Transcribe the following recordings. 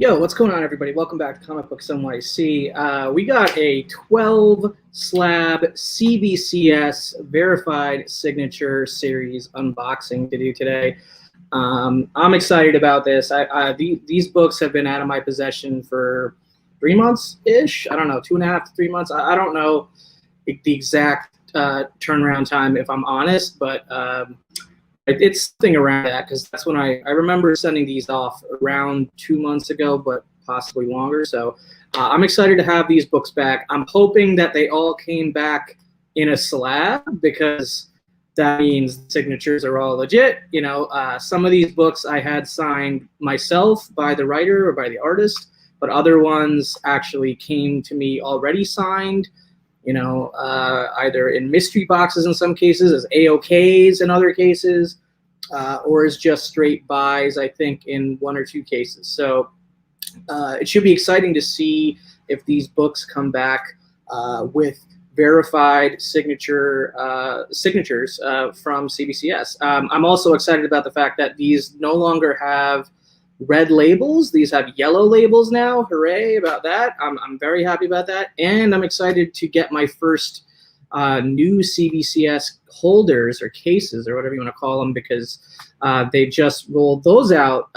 Yo, what's going on, everybody? Welcome back to Comic Books NYC. We got a 12 slab CBCS verified signature series unboxing to do today. I'm excited about this. These books have been out of my possession for 3 months-ish. I don't know, 2.5 to 3 months. I don't know the exact turnaround time, if I'm honest, but it's something around that, because that's when I remember sending these off around 2 months ago, but possibly longer. So I'm excited to have these books back. I'm hoping that they all came back in a slab, because that means the signatures are all legit. You know, some of these books I had signed myself by the writer or by the artist, but other ones actually came to me already signed, you know, either in mystery boxes in some cases, as AOKs in other cases, or as just straight buys, I think, in 1 or 2 cases. So it should be exciting to see if these books come back with verified signatures from CBCS. I'm also excited about the fact that these no longer have red labels. These have yellow labels now. Hooray about that. I'm very happy about that. And I'm excited to get my first new CBCS holders or cases or whatever you want to call them, because they just rolled those out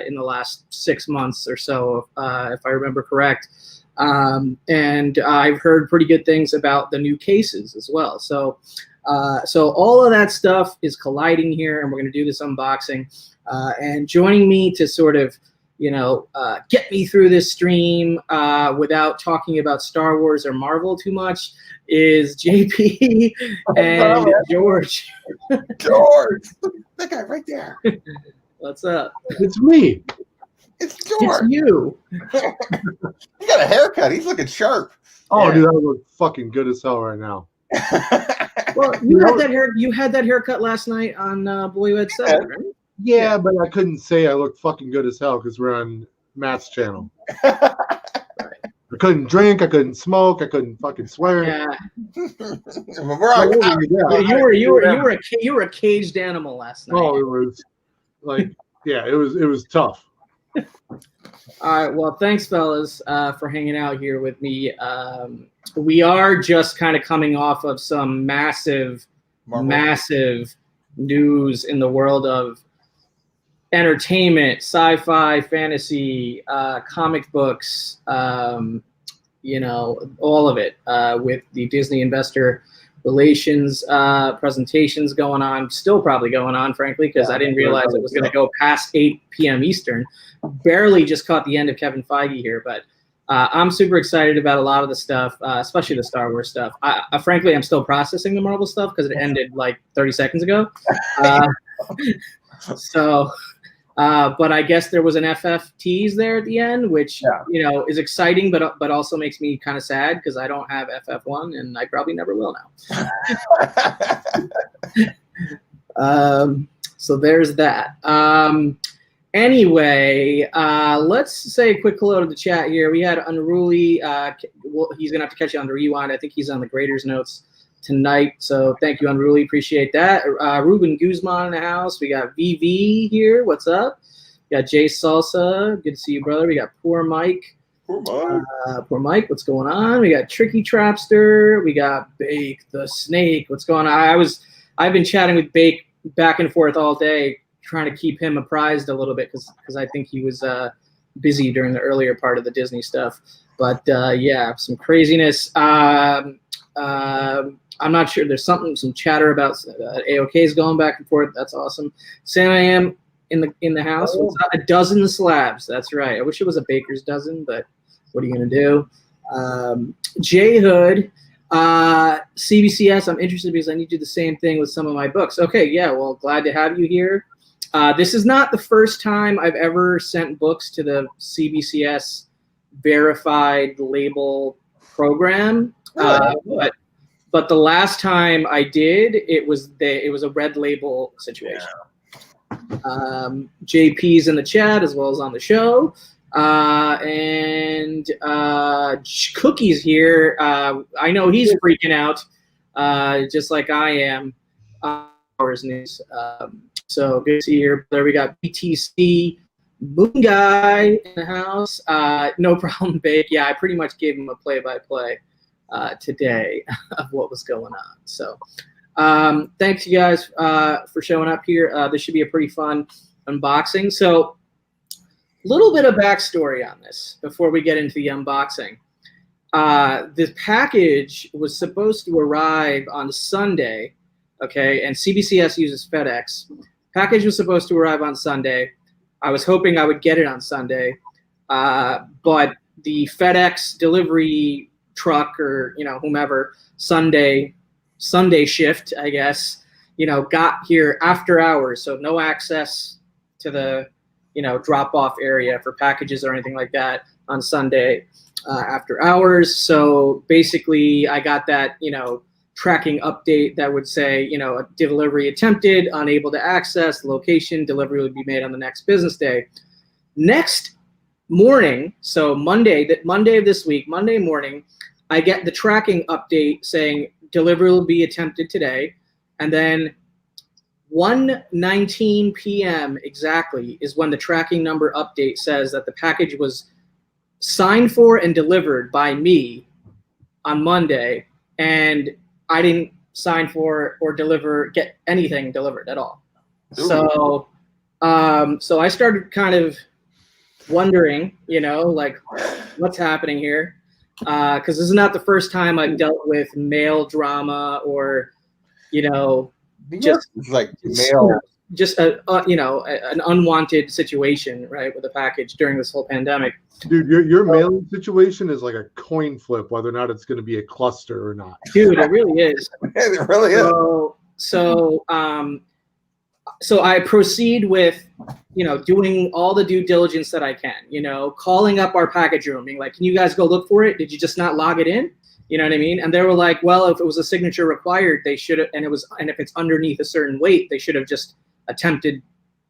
in the last 6 months or so, if I remember correct. And I've heard pretty good things about the new cases as well. So all of that stuff is colliding here, and we're going to do this unboxing. And joining me to sort of, you know, get me through this stream without talking about Star Wars or Marvel too much is JP and George. George, that guy right there. What's up? It's me. It's George. It's you. He got a haircut. He's looking sharp. Oh, Yeah. dude, I look fucking good as hell right now. Well, you had that hair. You had that haircut last night on Boy Who Had Seven, right? Yeah, but I couldn't say I look fucking good as hell because we're on Matt's channel. I couldn't drink. I couldn't smoke. I couldn't fucking swear. Yeah. We're on You were a caged animal last night. Oh, it was like, yeah, it was tough. All right. Well, thanks, fellas, for hanging out here with me. We are just kind of coming off of some massive news in the world of entertainment, sci-fi, fantasy, comic books, you know, all of it, with the Disney investor relations presentations going on, still probably going on, frankly, because I didn't realize it was going to go past 8 p.m. Eastern. Barely just caught the end of Kevin Feige here, but I'm super excited about a lot of the stuff, especially the Star Wars stuff. Frankly, I'm still processing the Marvel stuff because it ended like 30 seconds ago. But I guess there was an FF tease there at the end, which you know is exciting, but also makes me kind of sad because I don't have FF1 and I probably never will now. So there's that. Anyway, let's say a quick hello to the chat here. We had Unruly. Well, he's gonna have to catch you on the rewind. I think he's on the Graders notes tonight. So thank you, Unruly. Appreciate that. Ruben Guzman in the house. We got VV here. What's up? We got Jay Salsa. Good to see you, brother. We got Poor Mike. Poor Mike. What's going on? We got Tricky Trapster. We got Bake the Snake. What's going on? I've been chatting with Bake back and forth all day, trying to keep him apprised a little bit because I think he was busy during the earlier part of the Disney stuff. But yeah, some craziness. I'm not sure. There's some chatter about AOKs going back and forth. That's awesome. Sam I am in the house. What's up? 12 slabs. That's right. I wish it was a baker's dozen, but what are you gonna do? J Hood, CBCS. I'm interested because I need to do the same thing with some of my books. Okay, yeah. Well, glad to have you here. This is not the first time I've ever sent books to the CBCS verified label program. But the last time I did, it was a red label situation. JP's in the chat as well as on the show, and Cookie's here. I know he's freaking out, just like I am. Hours news. So good to see you here. There we got BTC Moon Guy in the house. No problem, Bake. Yeah, I pretty much gave him a play-by-play today of what was going on. So thanks, you guys, for showing up here. This should be a pretty fun unboxing. So a little bit of backstory on this before we get into the unboxing. This package was supposed to arrive on Sunday, okay, and CBCS uses FedEx. Package was supposed to arrive on Sunday. I was hoping I would get it on Sunday, but the FedEx delivery truck or, whomever, Sunday shift, I guess, got here after hours, so no access to the, drop-off area for packages or anything like that on Sunday after hours. So basically, I got that, tracking update that would say, a delivery attempted, unable to access, location, delivery would be made on the next business day. Next morning, so Monday of this week, Monday morning, I get the tracking update saying delivery will be attempted today. And then 1:19 p.m. exactly is when the tracking number update says that the package was signed for and delivered by me on Monday, and I didn't sign for or get anything delivered at all. Ooh. So I started kind of wondering, like what's happening here? Because this is not the first time I've dealt with mail drama or, just like mail. Just an unwanted situation, right, with a package during this whole pandemic. Dude, your mailing situation is like a coin flip, whether or not it's going to be a cluster or not. Dude, it really is. It really is. So I proceed with, doing all the due diligence that I can, calling up our package room, being like, can you guys go look for it? Did you just not log it in? You know what I mean? And they were like, well, if it was a signature required, they should have, and if it's underneath a certain weight, they should have just attempted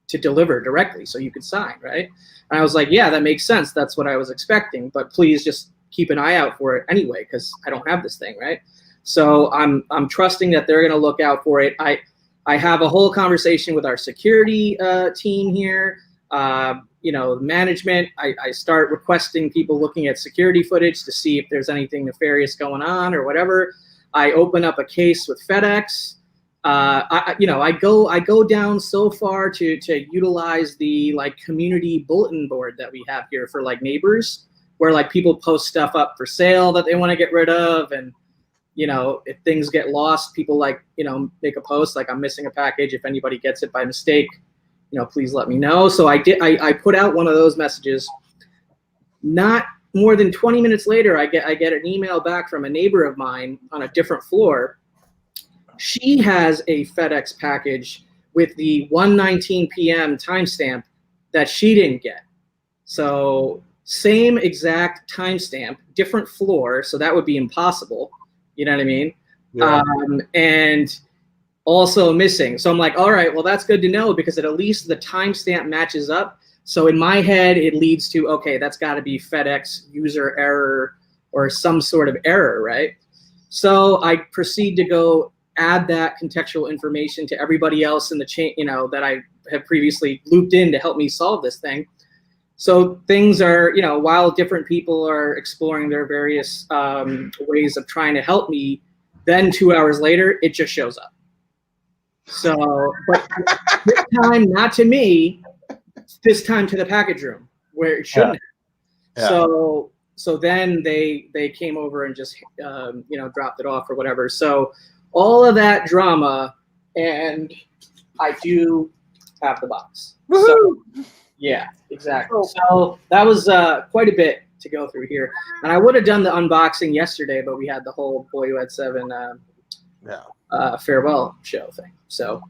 to deliver directly so you could sign, right? And I was like, yeah, that makes sense. That's what I was expecting, but please just keep an eye out for it anyway, because I don't have this thing, right? So I'm trusting that they're going to look out for it. I have a whole conversation with our security team here, management. I start requesting people looking at security footage to see if there's anything nefarious going on or whatever. I open up a case with FedEx. I go down so far to utilize the community bulletin board that we have here for neighbors, where people post stuff up for sale that they want to get rid of, and if things get lost, people make a post like, I'm missing a package. If anybody gets it by mistake, please let me know. So I put out one of those messages. Not more than 20 minutes later, I get an email back from a neighbor of mine on a different floor. She has a FedEx package with the 1:19 p.m. timestamp that she didn't get. So same exact timestamp, different floor, so that would be impossible. You know what I mean? Yeah. And also missing. So I'm like, all right, well, that's good to know, because at least the timestamp matches up. So in my head, it leads to, okay, that's got to be FedEx user error or some sort of error, right? So I proceed to go add that contextual information to everybody else in the chain, that I have previously looped in to help me solve this thing. So things are, while different people are exploring their various ways of trying to help me, then 2 hours later, it just shows up. So, but this time, not to me, this time to the package room where it shouldn't have. Yeah. So then they came over and just, dropped it off or whatever. So all of that drama, and I do have the box. So, yeah, exactly. So that was quite a bit to go through here. And I would have done the unboxing yesterday, but we had the whole Boy Who Had Seven farewell show thing. So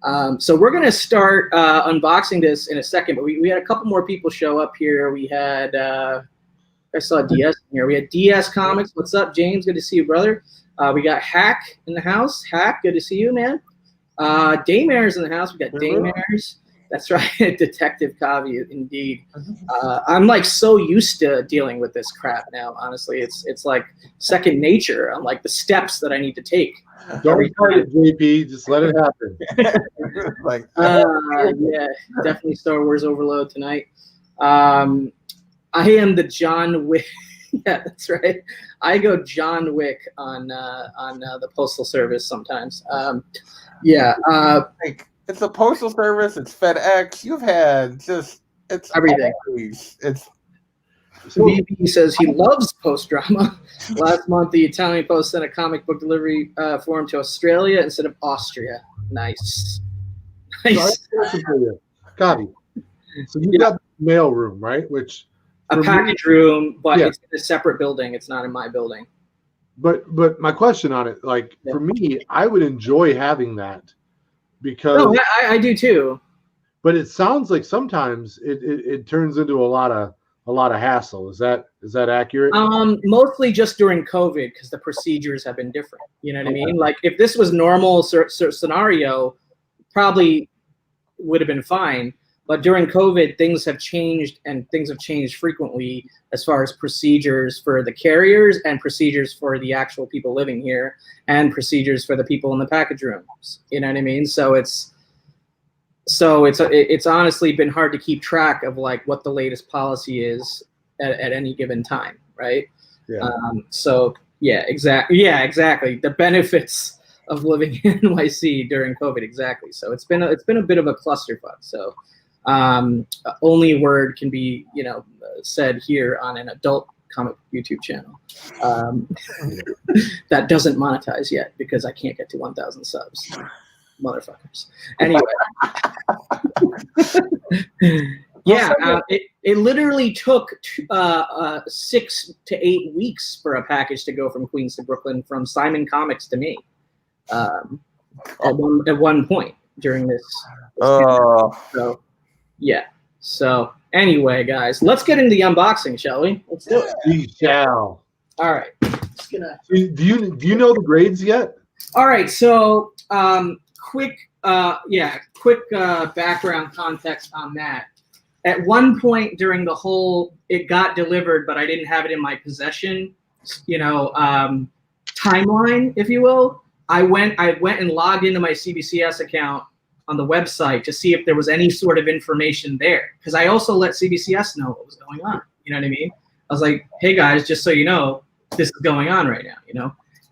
we're going to start unboxing this in a second, but we had a couple more people show up here. We had, I saw DS in here. We had DS Comics. What's up, James? Good to see you, brother. We got Hack in the house. Hack, good to see you, man. Daymare's in the house. We got Daymare's. That's right, Detective Kavi, indeed. I'm so used to dealing with this crap now. Honestly, it's like second nature. I'm like the steps that I need to take. Don't fight it, JP. Just let it happen. Yeah, definitely Star Wars overload tonight. I am the John Wick. Yeah, that's right. I go John Wick on the Postal Service sometimes. Yeah. Like, it's the Postal Service. It's FedEx. You've had it's Everything. always, it's VP says he loves post drama. Last month, the Italian Post sent a comic book delivery form to Australia instead of Austria. Nice. So I have Nice. a question for you, Copy. So you got the mail room, right? Which A for me- package room, but Yeah. it's in a separate building. It's not in my building. But my question on it, like Yeah. for me, I would enjoy having that because. No, I do too. But it sounds like sometimes it turns into a lot of hassle. Is that accurate? Mostly just during COVID because the procedures have been different. You know what I mean? Like if this was normal scenario, probably would have been fine. But during COVID, things have changed, and things have changed frequently as far as procedures for the carriers and procedures for the actual people living here and procedures for the people in the package rooms. You know what I mean? So it's honestly been hard to keep track of like what the latest policy is at any given time, right? Yeah. So yeah, exactly. The benefits of living in NYC during COVID, exactly. So it's been a bit of a clusterfuck. So only word can be said here on an adult comic YouTube channel that doesn't monetize yet because I can't get to 1,000 subs. Motherfuckers. Anyway. Yeah, it literally took 6 to 8 weeks for a package to go from Queens to Brooklyn from Simon Comics to me at one point during this so yeah. So anyway, guys, let's get into the unboxing, shall we? Let's do it. We shall. All right. Just gonna... Do you know the grades yet? All right. So quick background context on that. At one point during the whole, it got delivered, but I didn't have it in my possession, timeline, if you will. I went and logged into my CBCS account on the website to see if there was any sort of information there. Because I also let CBCS know what was going on. You know what I mean? I was like, hey guys, just so you know, this is going on right now,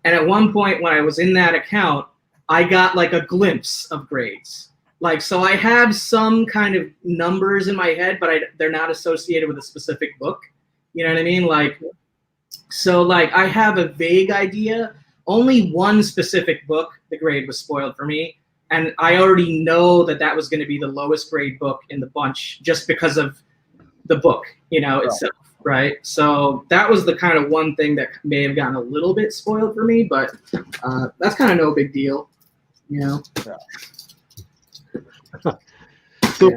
And at one point when I was in that account, I got like a glimpse of grades. Like, so I have some kind of numbers in my head, but they're not associated with a specific book. You know what I mean? Like, so like I have a vague idea. Only one specific book, the grade was spoiled for me. And I already know that was going to be the lowest grade book in the bunch just because of the book, itself, right? So that was the kind of one thing that may have gotten a little bit spoiled for me, but that's kind of no big deal, Yeah. So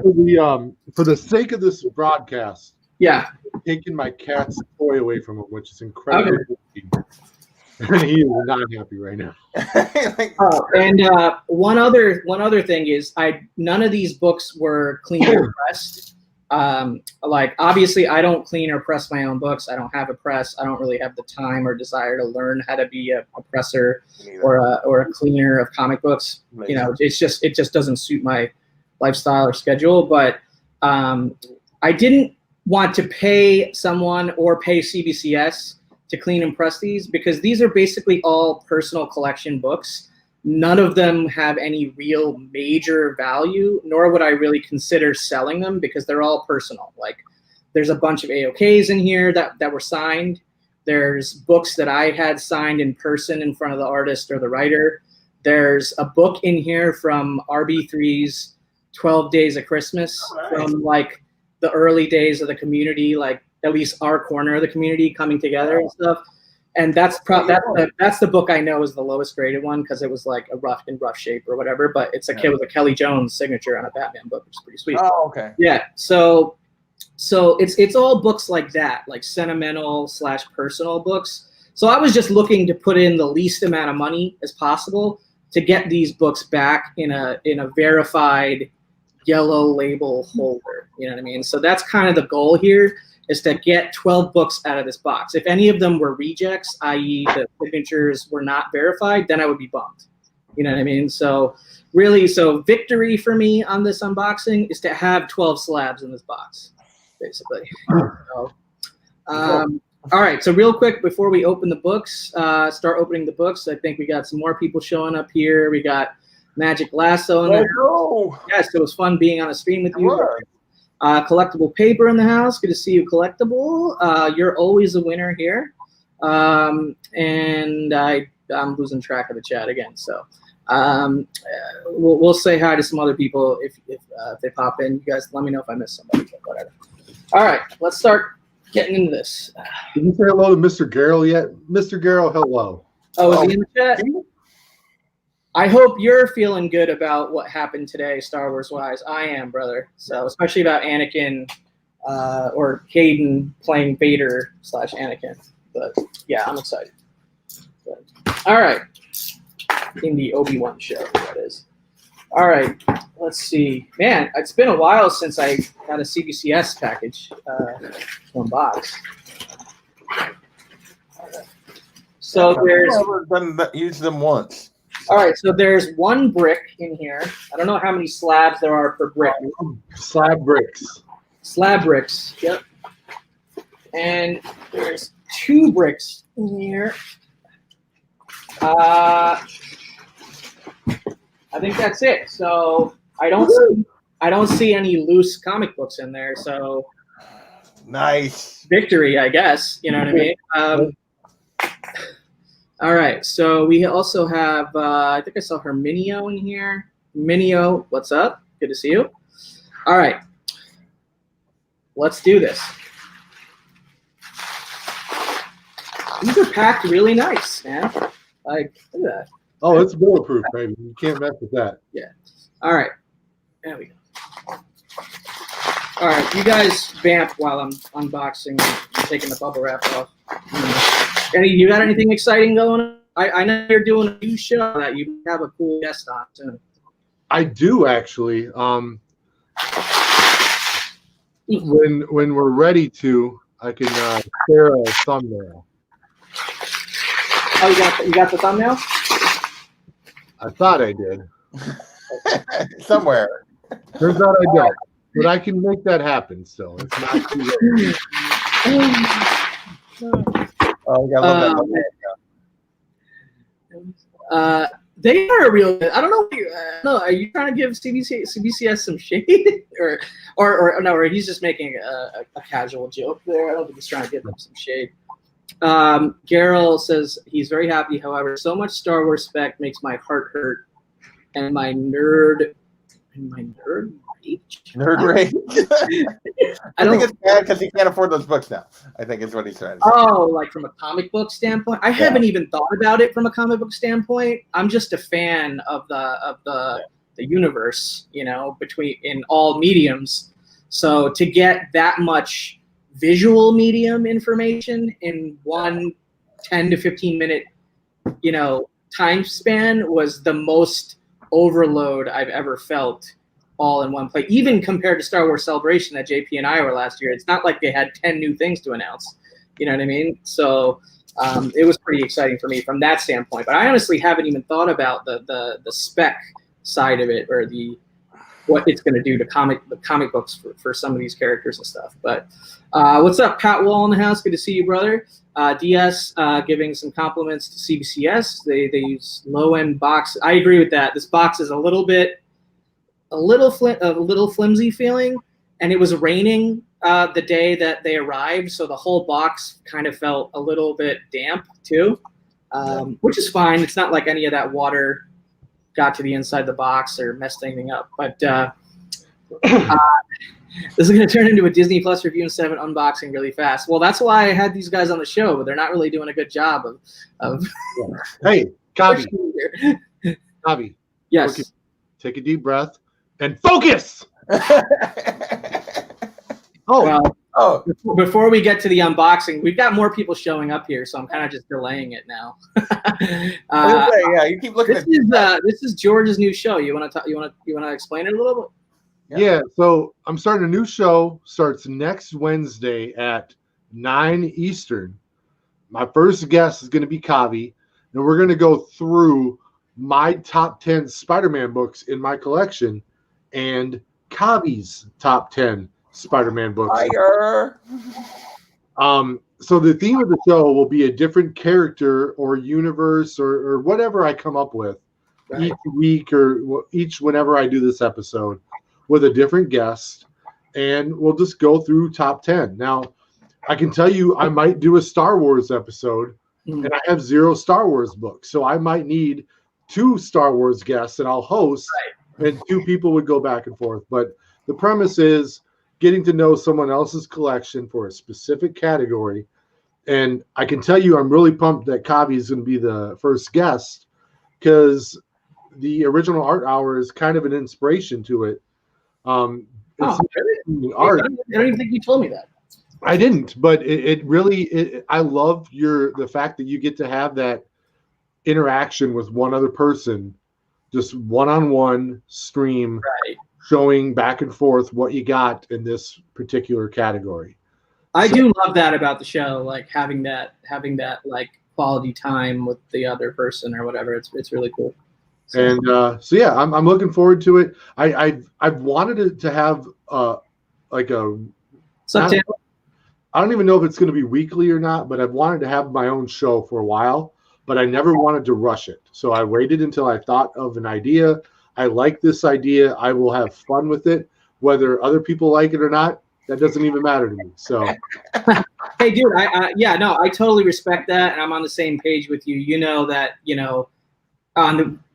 for the sake of this broadcast, yeah, I'm taking my cat's toy away from him, which is incredible. And he is not happy right now. And one other thing is none of these books were clean or pressed. Like obviously I don't clean or press my own books. I don't have a press. I don't really have the time or desire to learn how to be a presser or a cleaner of comic books. It just doesn't suit my lifestyle or schedule. But I didn't want to pay someone or pay CBCS to clean and press these because these are basically all personal collection books. None of them have any real major value, nor would I really consider selling them because they're all personal. Like there's a bunch of AOKs in here that were signed. There's books that I had signed in person in front of the artist or the writer. There's a book in here from RB3's 12 Days of Christmas from like the early days of the community, like at least our corner of the community coming together and stuff. And that's the book I know is the lowest graded one because it was like in rough shape or whatever. But it's a kid with a Kelly Jones signature on a Batman book, which is pretty sweet. Oh, okay. Yeah. So it's all books like that, like sentimental / personal books. So I was just looking to put in the least amount of money as possible to get these books back in a verified yellow label holder. You know what I mean? So that's kind of the goal here, is to get 12 books out of this box. If any of them were rejects, i.e. the signatures were not verified, then I would be bummed. You know what I mean? So really, victory for me on this unboxing is to have 12 slabs in this box. basically. So, all right, so real quick before we open the books, start opening the books. I think we got some more people showing up here. We got Magic Lasso in there. Yes, it was fun being on a stream with you. Collectible Paper in the house. Good to see you, Collectible. You're always a winner here. And I'm losing track of the chat again. So we'll say hi to some other people if they pop in. You guys let me know if I missed somebody, but whatever. All right, let's start getting into this. Did you say hello to Mr. Garrell yet? Mr. Garrell, hello. Oh, is he in the chat? I hope you're feeling good about what happened today, Star Wars wise. I am, brother. So especially about Anakin or Hayden playing Vader / Anakin. But yeah, I'm excited. But, all right, in the Obi-Wan show, that is. All right, let's see. Man, it's been a while since I had a CBCS package to unbox. So there's. I've never used them once. All right, so there's one brick in here. I don't know how many slabs there are per brick. Slab bricks. Slab bricks, yep. And there's 2 bricks in here. I think that's it. So I don't see any loose comic books in there. So nice victory, I guess. You know what I mean? All right, so we also have, I think I saw Herminio in here. Herminio, what's up? Good to see you. All right, let's do this. These are packed really nice, man. Like, look at that. Oh, it's bulletproof, baby. You can't mess with that. Yeah. All right, there we go. All right, you guys vamp while I'm unboxing and taking the bubble wrap off. You got anything exciting going on? I know you're doing a new show that you have a cool guest on soon. I do actually. When we're ready to, I can share a thumbnail. Oh, you got the thumbnail? I thought I did. Somewhere. Turns out I don't. But I can make that happen still. It's not too late. Oh, we got they are a real. I don't know. No, are you trying to give CBCS some shade, or no? Or he's just making a casual joke there. I don't think he's trying to give them some shade. Garrell says he's very happy. However, so much Star Wars spec makes my heart hurt, and my nerd rage. Nerd rage. I think it's bad because he can't afford those books now. I think is what he's trying to say. Oh, like from a comic book standpoint, I haven't even thought about it from a comic book standpoint. I'm just a fan of the universe, you know, in all mediums. So to get that much visual medium information in one 10 to 15 minute, you know, time span was the most overload I've ever felt all in one play, even compared to Star Wars Celebration that JP and I were last year. It's not like they had 10 new things to announce. You know what I mean? So it was pretty exciting for me from that standpoint. But I honestly haven't even thought about the spec side of it, or what it's going to do to the comic books for some of these characters and stuff. But what's up, Pat Wall in the house? Good to see you, brother. DS giving some compliments to CBCS. They use low-end box. I agree with that. This box is a little flimsy feeling, and it was raining the day that they arrived, so the whole box kind of felt a little bit damp too, which is fine. It's not like any of that water got to the inside of the box or messed anything up. But this is going to turn into a Disney Plus Review 7 unboxing really fast. Well, that's why I had these guys on the show, but they're not really doing a good job of Hey, Kavi. Kavi. Yes. Take a deep breath and focus. Before we get to the unboxing, we've got more people showing up here, so I'm kind of just delaying it now. You keep looking. This is George's new show. You want to explain it a little bit? Yeah, so I'm starting a new show. Starts next Wednesday at 9 Eastern. My first guest is going to be Kavi, and we're going to go through my top 10 Spider-Man books in my collection and Kavi's top 10 Spider-Man books. Fire. So the theme of the show will be a different character or universe or whatever I come up with each week or whenever I do this episode with a different guest, and we'll just go through top 10. Now, I can tell you I might do a Star Wars episode, and I have 0 Star Wars books, so I might need 2 Star Wars guests that I'll host, and 2 people would go back and forth. But the premise is getting to know someone else's collection for a specific category. And I can tell you I'm really pumped that Kavi is going to be the first guest, because the original art hour is kind of an inspiration to it. Really? Art. I don't even think you told me that. I didn't, but it really I love the fact that you get to have that interaction with one other person, just one-on-one stream, showing back and forth what you got in this particular category. I do love that about the show, like having that like quality time with the other person or whatever. It's really cool. So. And so yeah, I'm looking forward to it. I've wanted it to have like a. I don't even know if it's going to be weekly or not, but I've wanted to have my own show for a while, but I never wanted to rush it. So I waited until I thought of an idea. I like this idea. I will have fun with it. Whether other people like it or not, that doesn't even matter to me. So, hey, dude, I totally respect that, and I'm on the same page with you. You know that,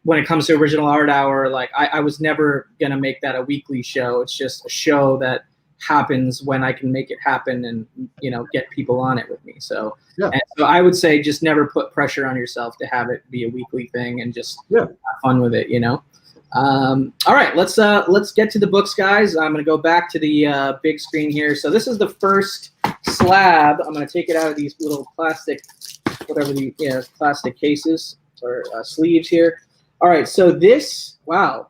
when it comes to original art hour, like I was never gonna make that a weekly show. It's just a show that happens when I can make it happen and get people on it with me. So and so I would say just never put pressure on yourself to have it be a weekly thing, and just have fun with it. All right, let's get to the books, guys. I'm gonna go back to the big screen here. So this is the first slab. I'm gonna take it out of these little plastic, plastic cases or sleeves here. All right, so wow.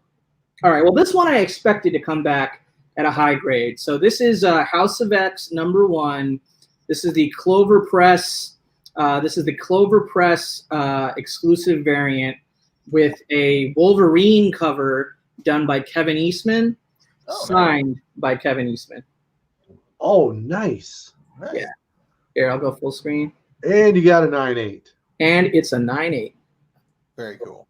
All right, well, this one I expected to come back at a high grade. So this is House of X #1. This is the Clover Press. Exclusive variant with a Wolverine cover done by Kevin Eastman, signed by Kevin Eastman. Oh, nice. Yeah. Here, I'll go full screen. And you got a 9.8. And it's a 9.8. Very cool.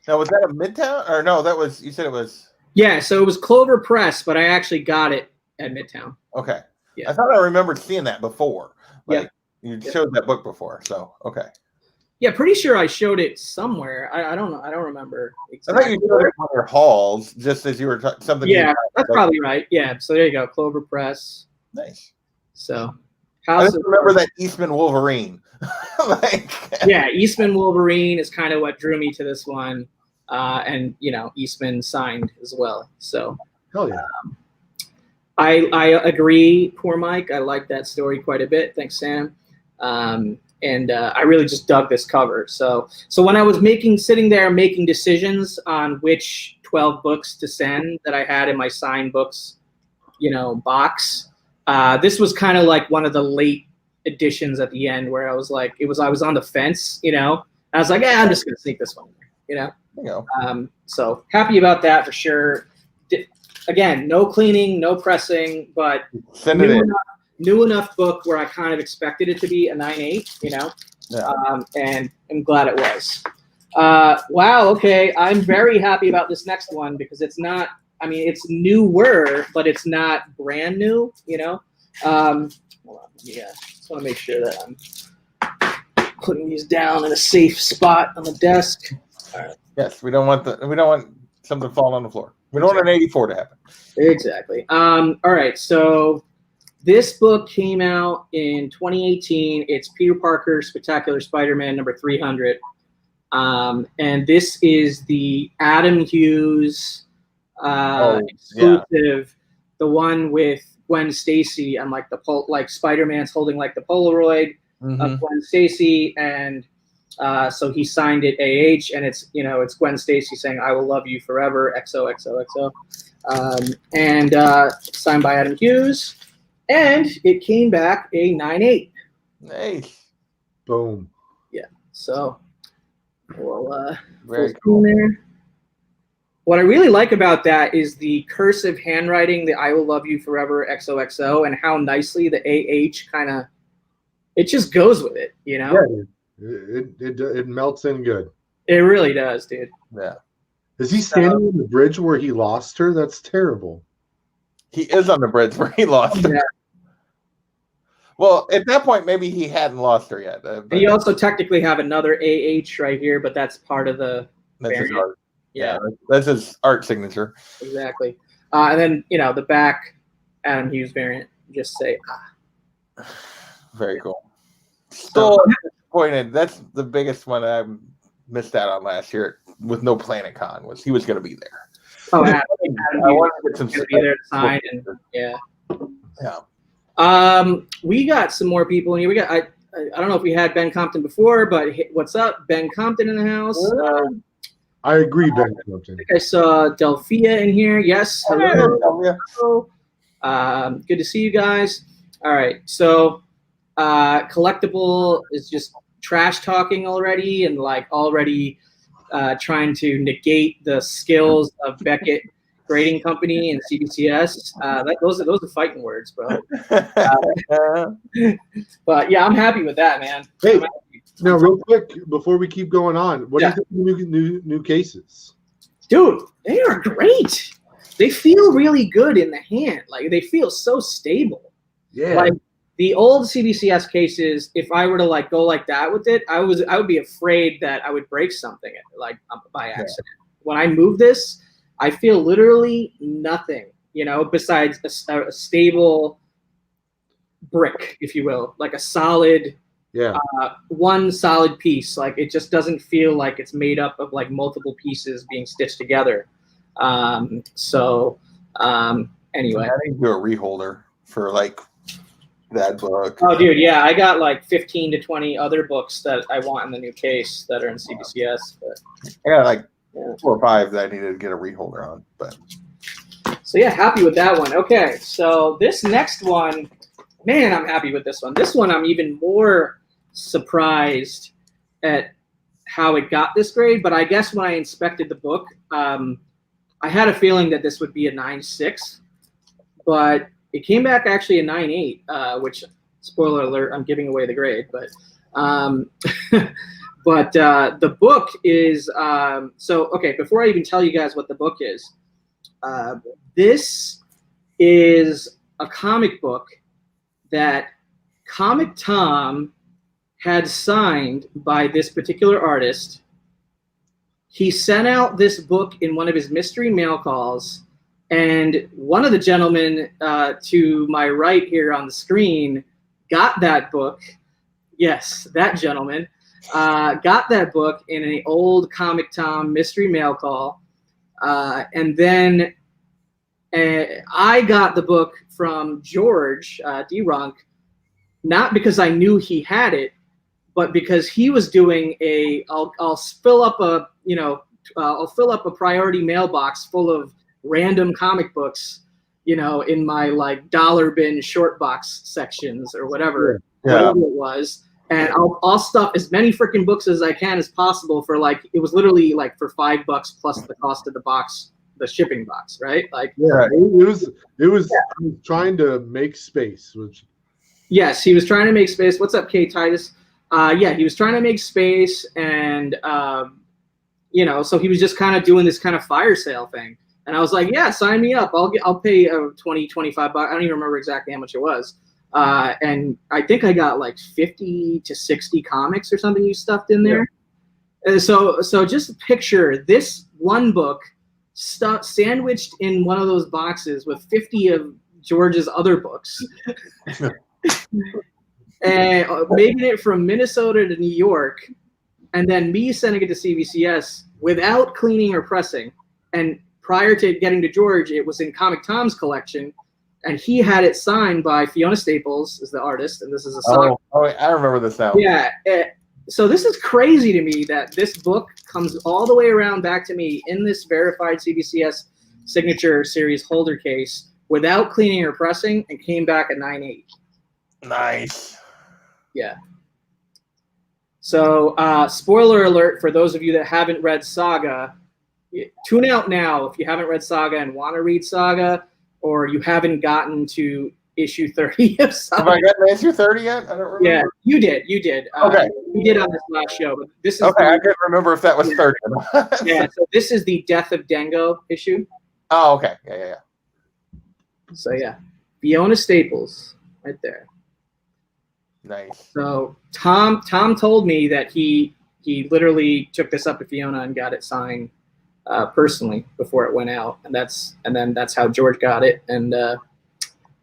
Now, was that a Midtown? Or no, you said it was... Yeah, so it was Clover Press, but I actually got it at Midtown. Okay. Yeah. I thought I remembered seeing that before. You showed that book before, so okay. Yeah, pretty sure I showed it somewhere. I don't know. I don't remember exactly. I thought you showed it on your halls, just as you were something. Yeah, that's probably right. Yeah, so there you go, Clover Press. Nice. So, I just remember that Eastman Wolverine. Yeah, Eastman Wolverine is kind of what drew me to this one. And Eastman signed as well. So hell yeah. I agree, poor Mike. I like that story quite a bit. Thanks, Sam. And I really just dug this cover. So when I was sitting there making decisions on which 12 books to send that I had in my signed books, box, this was kind of like one of the late editions at the end where I was like, I was on the fence, I was like, I'm just gonna sneak this one in there, So happy about that for sure. Again, no cleaning, no pressing, but new enough book where I kind of expected it to be a 9.8, and I'm glad it was. Wow, okay, I'm very happy about this next one because it's not, it's newer, but it's not brand new, Hold on, just want to make sure that I'm putting these down in a safe spot on the desk. All right. Yes, we don't want something falling on the floor. We don't want an 84 to happen. Exactly. All right. So this book came out in 2018. It's Peter Parker Spectacular Spider-Man number 300. And this is the Adam Hughes exclusive, the one with Gwen Stacy and like Spider-Man's holding like the Polaroid of Gwen Stacy, and so he signed it AH, and it's it's Gwen Stacy saying "I will love you forever," XOXOXO, and signed by Adam Hughes, and it came back a 9.8. Nice. Boom. Yeah. So, well, very cool. There. what I really like about that is the cursive handwriting, the "I will love you forever" XOXO, and how nicely the AH kind of it just goes with it, you know? Yeah, it melts in good. It really does, dude. Yeah. Is he standing on the bridge where he lost her? That's terrible. He is on the bridge where he lost her. Yeah. Well, at that point, maybe he hadn't lost her yet. And you also technically have another AH right here, but that's part of the that's his variant. art. Yeah, that's his art signature. Exactly. And then, the back Adam Hughes variant, just say, ah. Very cool. Still disappointed. That's the biggest one I missed out on last year with no Planet Con, was he was going to be there. Oh, Adam I wanted to get some Hughes be there to sign. And, we got some more people in here. We got, I don't know if we had Ben Compton before, but what's up? Ben Compton in the house. I agree, Ben Compton. I think I saw Delphia in here. Yes. Hello. Hello. Good to see you guys. All right. So Collectible is just trash talking already and already trying to negate the skills of Beckett Grading Company and CBCS. Those are fighting words, bro. But yeah, I'm happy with that, man. Hey, now real quick before we keep going on, what do you think of new cases? Dude, they are great. They feel really good in the hand. They feel so stable. Yeah. The old CBCS cases, if I were to go like that with it, I would be afraid that I would break something by accident. When I move this, I feel literally nothing, besides a stable brick, if you will, like a solid, one solid piece. It just doesn't feel like it's made up of multiple pieces being stitched together. Anyway. I need to do a reholder for that book. Oh, dude, yeah, I got 15 to 20 other books that I want in the new case that are in CBCS. But I got 4 or 5 that I needed to get a reholder on. But so yeah, happy with that one. Okay, so this next one, man, I'm happy with this one. This one, I'm even more surprised at how it got this grade. But I guess when I inspected the book, I had a feeling that this would be a 9.6, but it came back actually a 9.8, which, spoiler alert, I'm giving away the grade. But but the book is okay. Before I even tell you guys what the book is, this is a comic book that Comic Tom had signed by this particular artist. He sent out this book in one of his mystery mail calls, and one of the gentlemen to my right here on the screen got that book. Yes, that gentleman got that book in an old Comic Tom mystery mail call. And then I got the book from George D-Ronk, not because I knew he had it, but because he was doing I'll fill up a priority mailbox full of random comic books, in my dollar bin short box sections or whatever it was. And I'll stuff as many freaking books as I can as possible for it was literally for $5 plus the cost of the box, the shipping box, right? It was trying to make space, which yes, he was trying to make space. What's up, K Titus? He was trying to make space, and so he was just kind of doing this kind of fire sale thing. And I was like, yeah, sign me up. I'll pay $20, $25. I don't even remember exactly how much it was. And I think I got 50 to 60 comics or something you stuffed in there. And so just picture this one book sandwiched in one of those boxes with 50 of George's other books. And making it from Minnesota to New York, and then me sending it to CBCS without cleaning or pressing. And prior to getting to George, it was in Comic Tom's collection, and he had it signed by Fiona Staples, is the artist, and this is a song. Oh, I remember this now. Yeah. So this is crazy to me that this book comes all the way around back to me in this verified CBCS signature series holder case without cleaning or pressing, and came back at 9.8. Nice. Yeah. So spoiler alert for those of you that haven't read Saga, tune out now if you haven't read Saga and want to read Saga, or you haven't gotten to issue 30 of Saga. Have I gotten to issue 30 yet? I don't remember. Yeah, you did. Okay. You did on this last show, but this is okay. I couldn't remember if that was 30. Yeah, so this is the Death of Dengo issue. Oh, okay. Yeah. So yeah, Fiona Staples right there. Nice. So Tom told me that he literally took this up to Fiona and got it signed personally before it went out, and then that's how George got it, and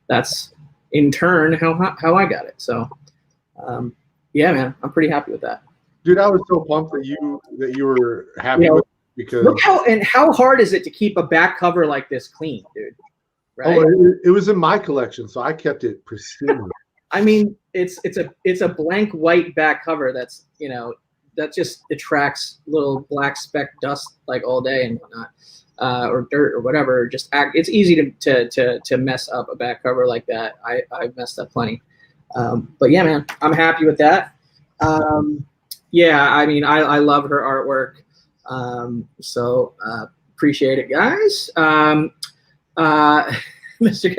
that's in turn how I got it. So yeah, man, I'm pretty happy with that. Dude, I was so pumped that you were happy with it because look how hard is it to keep a back cover like this clean, dude? Right? Oh, it was in my collection, so I kept it pristine. I mean, it's a blank white back cover that's that just attracts little black speck dust like all day and whatnot, or dirt or whatever. It's easy to mess up a back cover like that. I've messed up plenty, but yeah, man, I'm happy with that. Yeah, I mean, I love her artwork, so appreciate it, guys. Mr.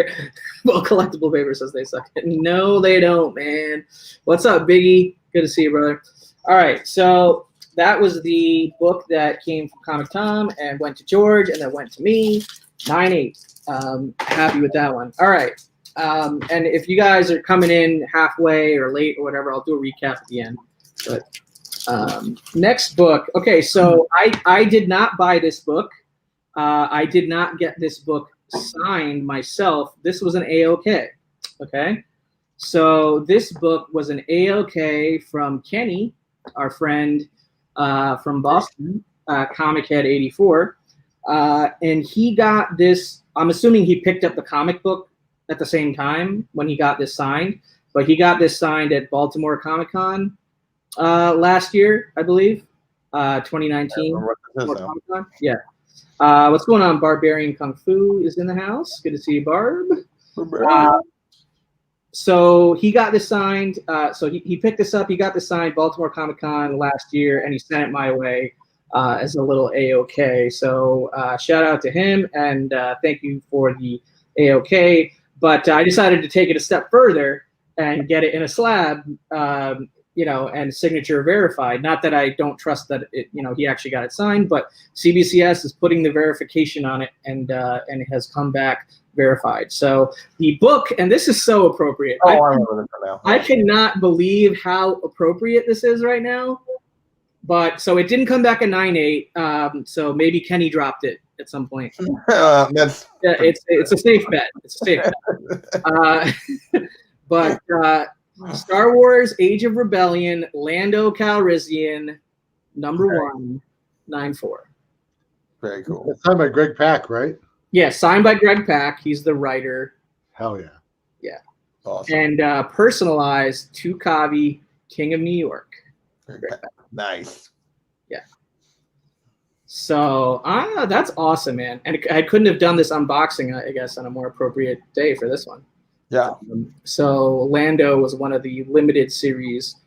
Well, Collectible Paper says they suck. No, they don't, man. What's up, Biggie? Good to see you, brother. All right, so that was the book that came from Comic Tom and went to George and then went to me. 9/8. Happy with that one. All right. And if you guys are coming in halfway or late or whatever, I'll do a recap at the end. But next book. Okay, so I did not buy this book. I did not get this book signed myself. This was an AOK. Okay, so this book was an AOK from Kenny, our friend from Boston, Comic Head 84, and he got this. I'm assuming he picked up the comic book at the same time when he got this signed, but he got this signed at Baltimore Comic Con last year, I believe, 2019. Comic-Con. Yeah. What's going on? Barbarian Kung Fu is in the house. Good to see you, Barb. So he got this signed. So he picked this up. He got this signed Baltimore Comic Con last year, and he sent it my way as a little AOK. So shout out to him, and thank you for the AOK. But I decided to take it a step further and get it in a slab, and signature verified. Not that I don't trust that he actually got it signed, but CBCS is putting the verification on it, and it has come back verified. So the book, and this is so appropriate. Oh, I remember this now. I cannot believe how appropriate this is right now. But so it didn't come back at 9/8. So maybe Kenny dropped it at some point. It's a safe bet. It's a safe bet. But Star Wars: Age of Rebellion, Lando Calrissian, #1, 9/4. Very cool. It's signed by Greg Pak, right? Yeah, signed by Greg Pak. He's the writer. Hell yeah. Yeah. Awesome. And personalized to Kavi, King of New York. Nice. Yeah. So that's awesome, man. And I couldn't have done this unboxing, I guess, on a more appropriate day for this one. Yeah. So Lando was one of the limited series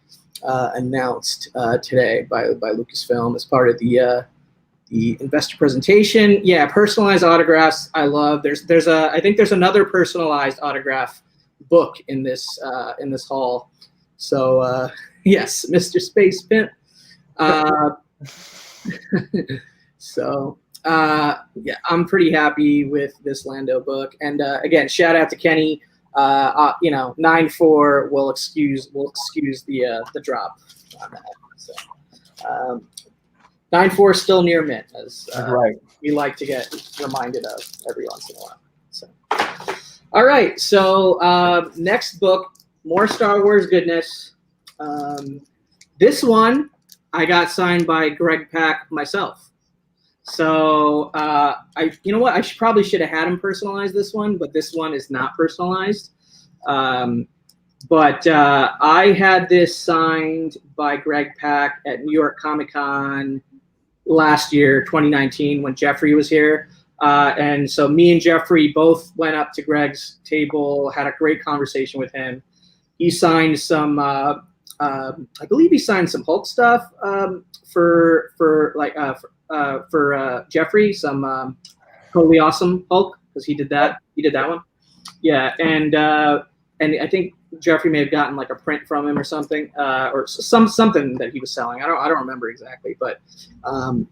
announced today by Lucasfilm as part of the investor presentation. Yeah, personalized autographs. I love. I think there's another personalized autograph book in this haul. So yes, Mr. Space Pimp. So yeah, I'm pretty happy with this Lando book. And again, shout out to Kenny. 9/4 will excuse the drop on that. So 9/4 still near mint, as right. We like to get reminded of every once in a while. So, all right. So next book, more Star Wars goodness. This one I got signed by Greg Pak myself. So I probably should have had him personalize this one, but this one is not personalized. But I had this signed by Greg Pak at New York Comic Con last year, 2019, when Jeffrey was here. And so me and Jeffrey both went up to Greg's table, had a great conversation with him. He signed some I believe he signed some Hulk stuff for Jeffrey, some totally awesome Hulk, because he did that. He did that one. Yeah, and I think Jeffrey may have gotten like a print from him or something, or something that he was selling. I don't remember exactly, but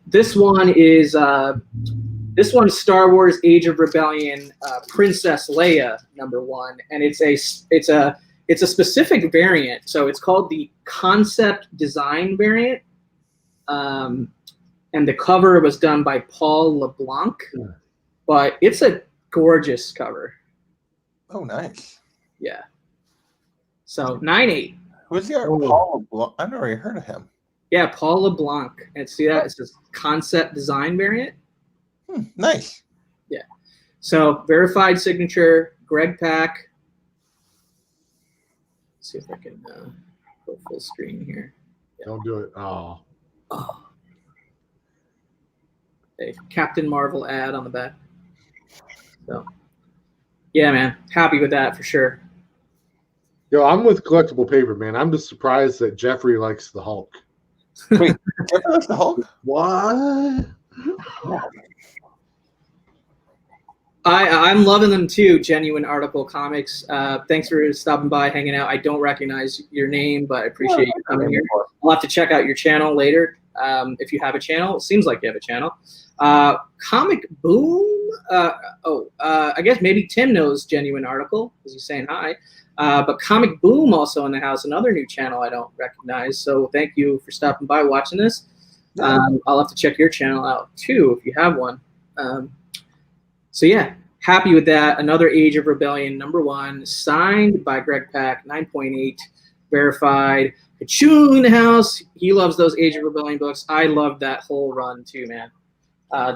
this one is Star Wars Age of Rebellion Princess Leia #1, and it's a specific variant. So it's called the Concept Design variant, and the cover was done by Paul LeBlanc, but it's a gorgeous cover. Oh, nice. Yeah. So 9.8. Who's the art? Paul LeBlanc? I've never even heard of him. Yeah, Paul LeBlanc. And see that? It's this Concept Design variant. Nice. Yeah. So verified signature, Greg Pak. Let's see if I can go full screen here. Yeah. Don't do it. Oh. A Captain Marvel ad on the back. So, yeah, man, happy with that for sure. Yo, I'm with collectible paper, man. I'm just surprised that Jeffrey likes the Hulk. Wait, Jeffrey likes the Hulk? What? I'm loving them too. Genuine Article Comics. Thanks for stopping by, hanging out. I don't recognize your name, but I appreciate you coming here. I'll have to check out your channel later if you have a channel. It seems like you have a channel. Comic Boom. I guess maybe Tim knows Genuine Article because he's saying hi. But Comic Boom also in the house, another new channel I don't recognize. So thank you for stopping by, watching this. I'll have to check your channel out too if you have one. So yeah, happy with that. Another Age of Rebellion #1, signed by Greg Pak, 9.8, verified. Kachoon in the house. He loves those Age of Rebellion books. I love that whole run too, man.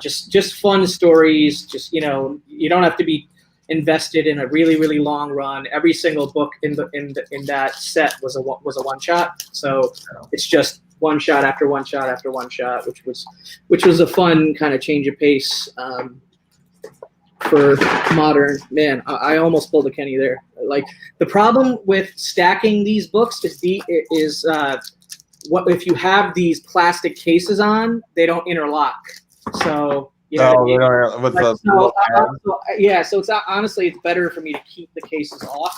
Just fun stories. Just, you know, you don't have to be invested in a really long run. Every single book in that set was a one shot. So it's just one shot after one shot after one shot, which was a fun kind of change of pace. For modern, man, I almost pulled a Kenny there. Like, the problem with stacking these books is what if you have these plastic cases on, they don't interlock. So so it's honestly, it's better for me to keep the cases off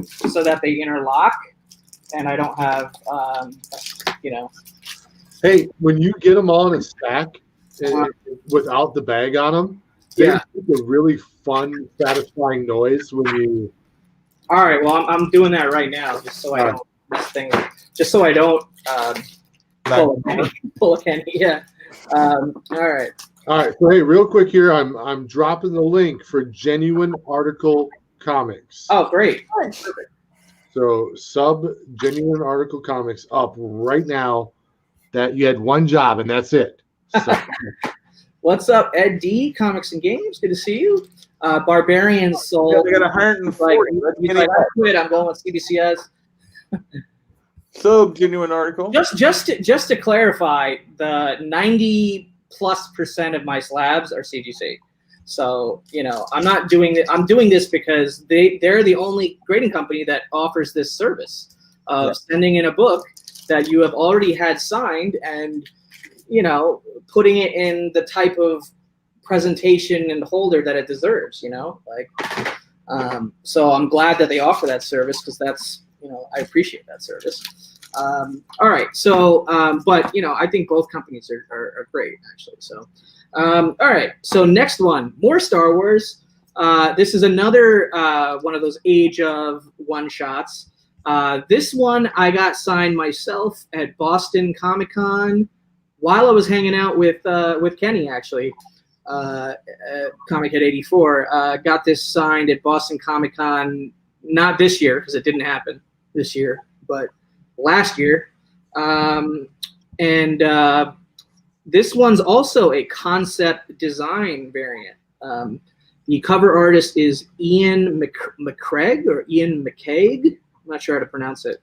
so that they interlock, and I don't have Hey, when you get them all in a stack without the bag on them. Yeah, it's a really fun, satisfying noise when you. All right, well, I'm doing that right now, just so I don't mess things. Just so I don't pull a Kenny. Yeah. All right. All right. So hey, real quick here, I'm dropping the link for Genuine Article Comics. Oh, great. Perfect. So Genuine Article Comics up right now. That you had one job and that's it. So. What's up, Ed D? Comics and Games. Good to see you. Barbarian Soul. Yeah, they got 140. I quit. I'm going with CBCS. So, Genuine Article. Just to clarify, the 90+% of my slabs are CGC. So, you know, I'm not doing it. I'm doing this because they're the only grading company that offers this service of sending in a book that you have already had signed and, you know, putting it in the type of presentation and holder that it deserves, you know, like, so I'm glad that they offer that service because that's, you know, I appreciate that service. All right. So, but, you know, I think both companies are great actually. So, all right. So next one, more Star Wars. This is another one of those Age of one shots. This one I got signed myself at Boston Comic-Con while I was hanging out with Kenny, actually, Comic Head 84. Got this signed at Boston Comic-Con, not this year because it didn't happen this year, but last year. This one's also a concept design variant. The cover artist is Ian McCraig or Ian McCaig. I'm not sure how to pronounce it.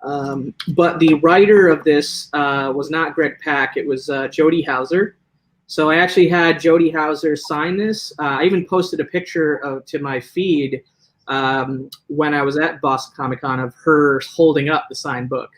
But the writer of this was not Greg Pak. It was Jody Hauser. So I actually had Jody Hauser sign this. I even posted a picture to my feed when I was at Boston Comic Con of her holding up the signed book.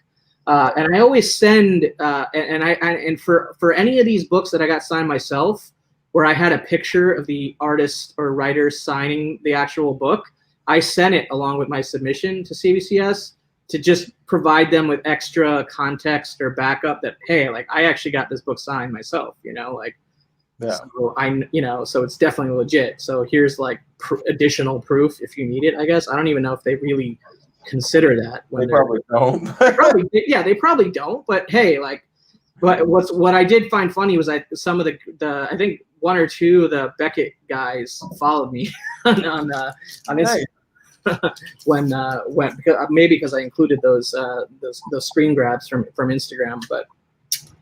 And I always send and for any of these books that I got signed myself, where I had a picture of the artist or writer signing the actual book, I sent it along with my submission to CBCS to just provide them with extra context or backup that, hey, like I actually got this book signed myself, like. Yeah. So so it's definitely legit. So here's like additional proof if you need it. I guess I don't even know if they really consider that. They probably don't. They probably don't. But hey, but what I did find funny was some of the I think one or two of the Beckett guys followed me on Instagram. when maybe because I included those screen grabs from Instagram. But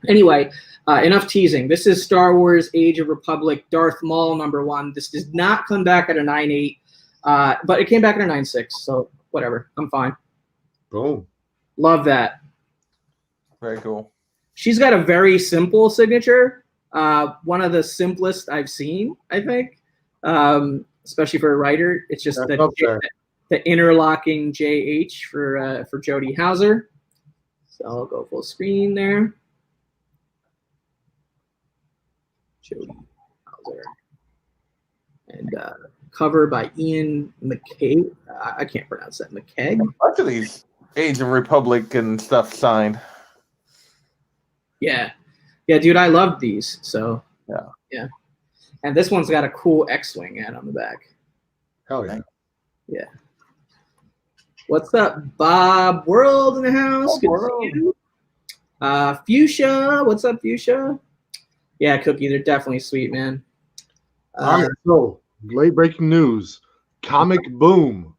anyway, enough teasing. This is Star Wars Age of Republic Darth Maul #1. This does not come back at a 9.8, but it came back at a 9.6. So whatever, I'm fine. Boom. Love that. Very cool. She's got a very simple signature. One of the simplest I've seen, I think, especially for a writer. It's just the interlocking JH for Jody Hauser. So I'll go full screen there. Jody Hauser. And cover by Ian McKay. I can't pronounce that. McKay. A bunch of these Age of Republic and stuff signed. Yeah, dude, I love these. So yeah. And this one's got a cool X-wing ad on the back. Hell yeah. Yeah. What's up, Bob World in the house? Good to see you. Fuchsia, what's up, Fuchsia? Yeah, Cookie, they're definitely sweet, man. All right, so late breaking news: Comic Boom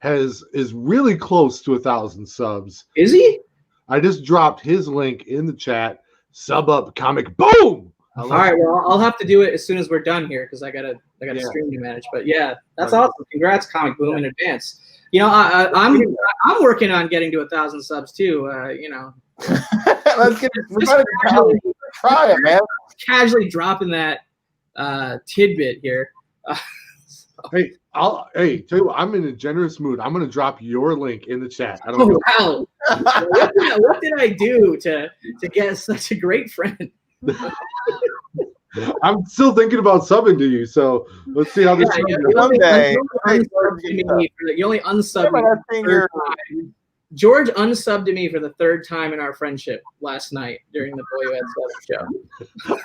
is really close to 1,000 subs. Is he? I just dropped his link in the chat. Sub up Comic Boom. All right, well, I'll have to do it as soon as we're done here because I got a stream to manage. But yeah, that's awesome. Congrats, Comic Boom, in advance. I'm working on getting to 1,000 subs too. Let's get it. Try it, man. Casually dropping that tidbit here. Hey, tell you what, I'm in a generous mood. I'm going to drop your link in the chat. Wow. What did I do to get such a great friend? I'm still thinking about subbing to you, so let's see how this goes. You only unsubbed me for the third time. George unsubbed to me for the third time in our friendship last night during the Boy Who Had Subs show.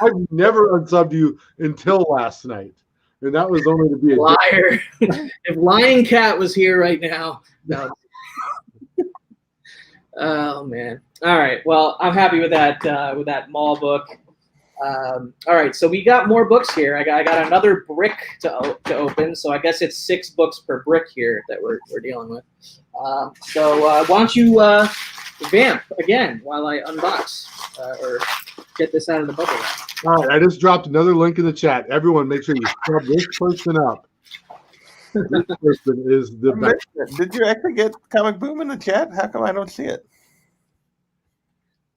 I've never unsubbed you until last night, and that was only to be a liar. If Lion Cat was here right now, no. Oh man. All right. Well, I'm happy with that Maul book. All right, so we got more books here. I got another brick to open, so I guess it's 6 books per brick here that we're dealing with. So why don't you vamp again while I unbox or get this out of the bubble wrap. All right, I just dropped another link in the chat. Everyone, make sure you sub this person up. This person is the best. Did you actually get Comic Boom in the chat? How come I don't see it?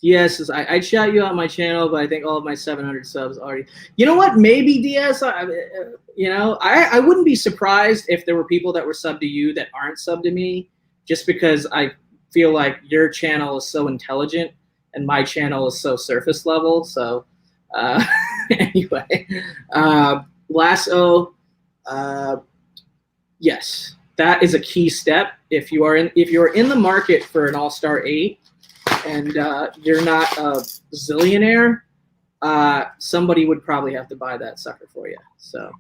Yes, I shout you out my channel, but I think all of my 700 subs already. You know what? Maybe DS. I wouldn't be surprised if there were people that were subbed to you that aren't subbed to me, just because I feel like your channel is so intelligent and my channel is so surface level. So anyway, Lasso. Yes, that is a key step. If you're in the market for an All-Star 8. And you're not a zillionaire, somebody would probably have to buy that sucker for you. So,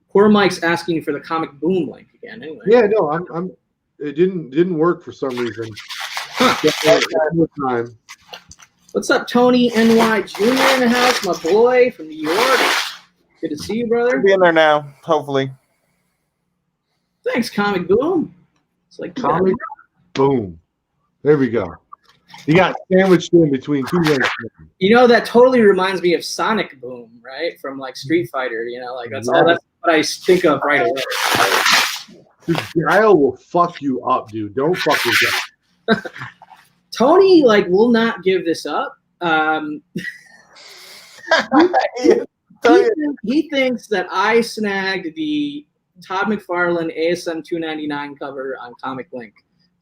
poor Mike's asking you for the Comic Boom link again. Anyway. Yeah, no, it didn't work for some reason. Huh. What's up, Tony NY Jr. in the house, my boy from New York? Good to see you, brother. Be in there now, hopefully. Thanks, Comic Boom. It's like Comic Boom. There we go. You got sandwiched in between 2 links. That totally reminds me of Sonic Boom, right? From like Street Fighter, that's what I think of right away. Dude, Guile will fuck you up, dude. Don't fuck with that. Tony, will not give this up. He thinks that I snagged the Todd McFarlane ASM 299 cover on Comic Link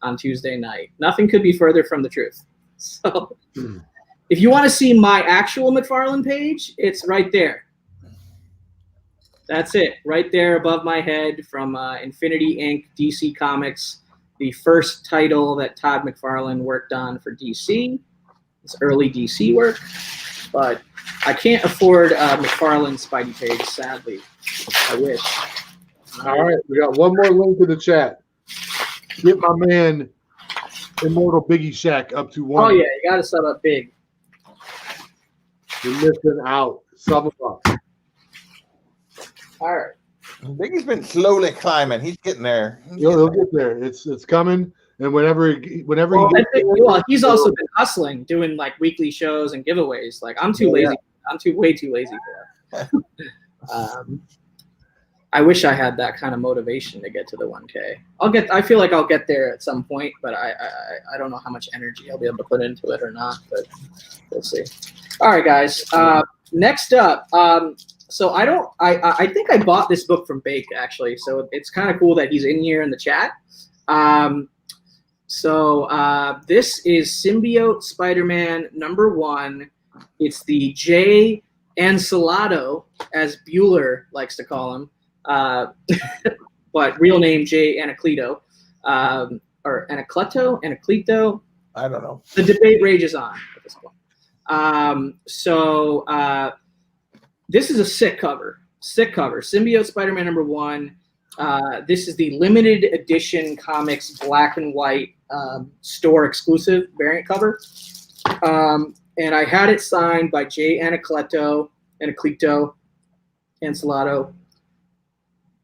on Tuesday night. Nothing could be further from the truth. So if you want to see my actual McFarlane page, it's right there. That's it, right there above my head from Infinity Inc. DC Comics, the first title that Todd McFarlane worked on for DC. It's early DC work, but I can't afford McFarlane's Spidey page, sadly. I wish. All right, we got one more link in the chat. Get my man Immortal Biggie Shack up to 1. Oh yeah, you got to sub up big. You're missing out. Sub him up. All right. Biggie's been slowly climbing. He's getting there. He'll get there. It's coming. And whenever he's also been hustling, doing like weekly shows and giveaways. Like I'm too lazy. I'm way too lazy for that. I wish I had that kind of motivation to get to the 1K. I feel like I'll get there at some point, but I don't know how much energy I'll be able to put into it or not. But we'll see. All right, guys. Next up. So I think I bought this book from Bake actually. So it's kind of cool that he's in here in the chat. This is Symbiote Spider-Man #1. It's the J. Encelado, as Bueller likes to call him, but real name J. Anacleto, or Anacleto. I don't know. The debate rages on at this point. This is a sick cover. Symbiote Spider-Man #1. This is the limited edition comics black and white store exclusive variant cover. And I had it signed by J. Anacleto, Encelado,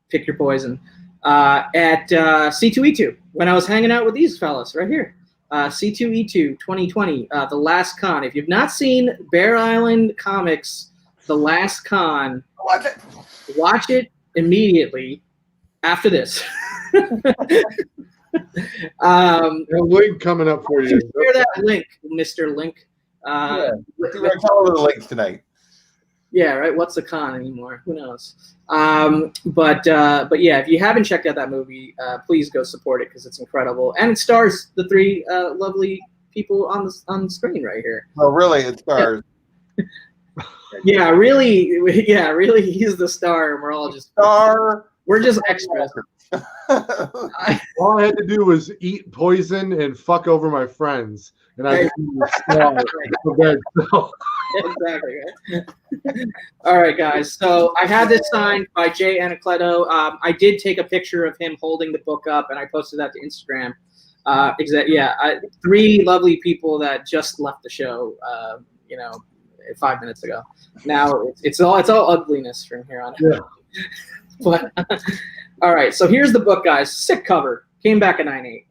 pick your poison, at C2E2 when I was hanging out with these fellas right here. C2E2 2020, The Last Con. If you've not seen Bear Island Comics, The Last Con, watch it immediately after this. a link coming up for you. Share that link, Mr. Link. We're going to follow the links tonight. Yeah, right. What's a con anymore? Who knows? But yeah, if you haven't checked out that movie, please go support it because it's incredible, and it stars the three lovely people on the screen right here. Well, really, it stars. Yeah, really, he's the star, and we're all just we're just extras. All I had to do was eat poison and fuck over my friends, and I Exactly. All right, guys. So I had this signed by Jay Anacleto. I did take a picture of him holding the book up, and I posted that to Instagram. Three lovely people that just left the show. 5 minutes ago. Now it's all ugliness from here on out. Yeah. But all right, so here's the book, guys. Sick cover. Came back at 9.8.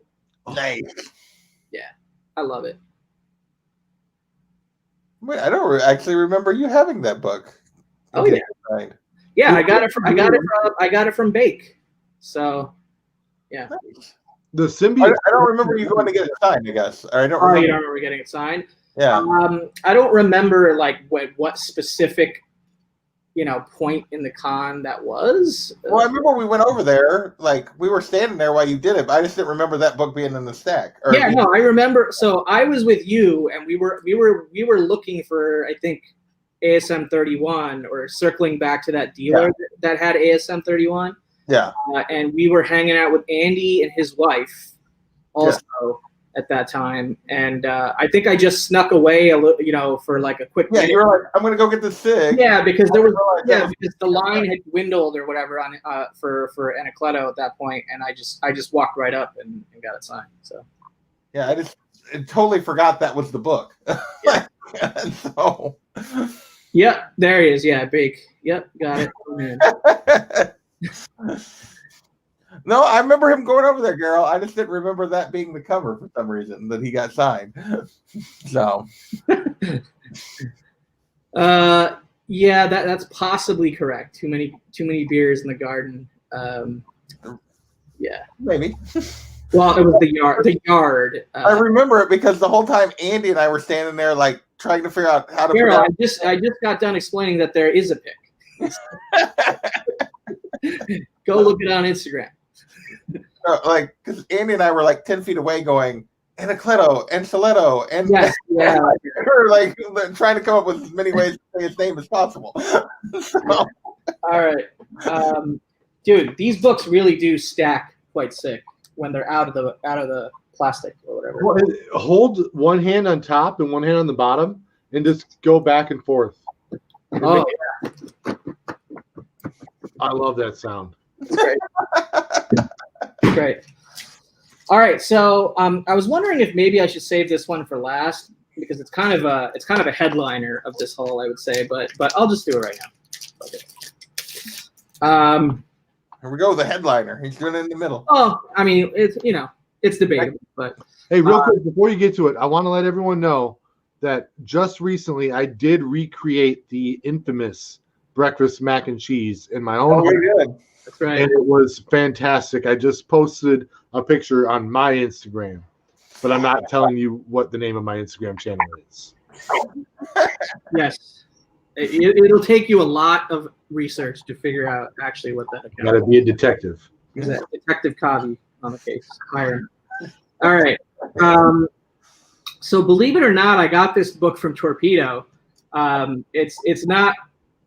Nice. Yeah, I love it. Wait, I don't actually remember you having that book. Oh yeah. Right. Yeah, I got it from Bake. So, yeah. Nice. The symbiote. I don't remember you going to get it signed. I guess. Or I don't. Oh, remember. you don't remember getting it signed? Yeah. I don't remember like what specific, point in the con that was. Well, I remember we went over there. Like we were standing there while you did it, but I just didn't remember that book being in the stack. I remember. So I was with you, and we were looking for, I think, ASM 31, or circling back to that dealer that had ASM 31. Yeah. And we were hanging out with Andy and his wife also at that time. And I think I just snuck away a little, for like a quick minute. You were like, I'm going to go get the SIG. Yeah, because because the line had dwindled or whatever on for Anacleto at that point, and I just walked right up and got it signed. So yeah, I totally forgot that was the book. Yeah. So yep, there he is. Yeah, Bake. Yep, got it. Oh, no, I remember him going over there, girl. I just didn't remember that being the cover for some reason that he got signed. So yeah, that's possibly correct. Too many beers in the garden. Yeah, maybe. Well, it was the yard. I remember it because the whole time Andy and I were standing there, like trying to figure out how to. Carol, I just got done explaining that there is a pick. Go look it on Instagram. Like, because Andy and I were like 10 feet away going, Anacleto, and Stiletto, and Yes, yeah. we're like trying to come up with as many ways to say his name as possible. So, All right. Dude, these books really do stack quite sick when they're out of the plastic or whatever. Well, hold one hand on top and one hand on the bottom, and just go back and forth. Oh, I love that sound. that's great. Great. All right, so I was wondering if maybe I should save this one for last because it's kind of a headliner of this whole, I would say, but I'll just do it right now. Okay. Here we go, the headliner. He's doing it in the middle. Oh, I mean, it's debatable, but Hey, real quick, before you get to it, I want to let everyone know that just recently I did recreate the infamous breakfast mac and cheese in my own home, Good. that's right. and it was fantastic. I just posted a picture on my Instagram, but I'm not telling you what the name of my Instagram channel is. Yes, it'll take you a lot of research to figure out actually what the heck You gotta be a detective. is that. Detective Kavi on the case. Hire. All right. So believe it or not, I got this book from Torpedo. It's not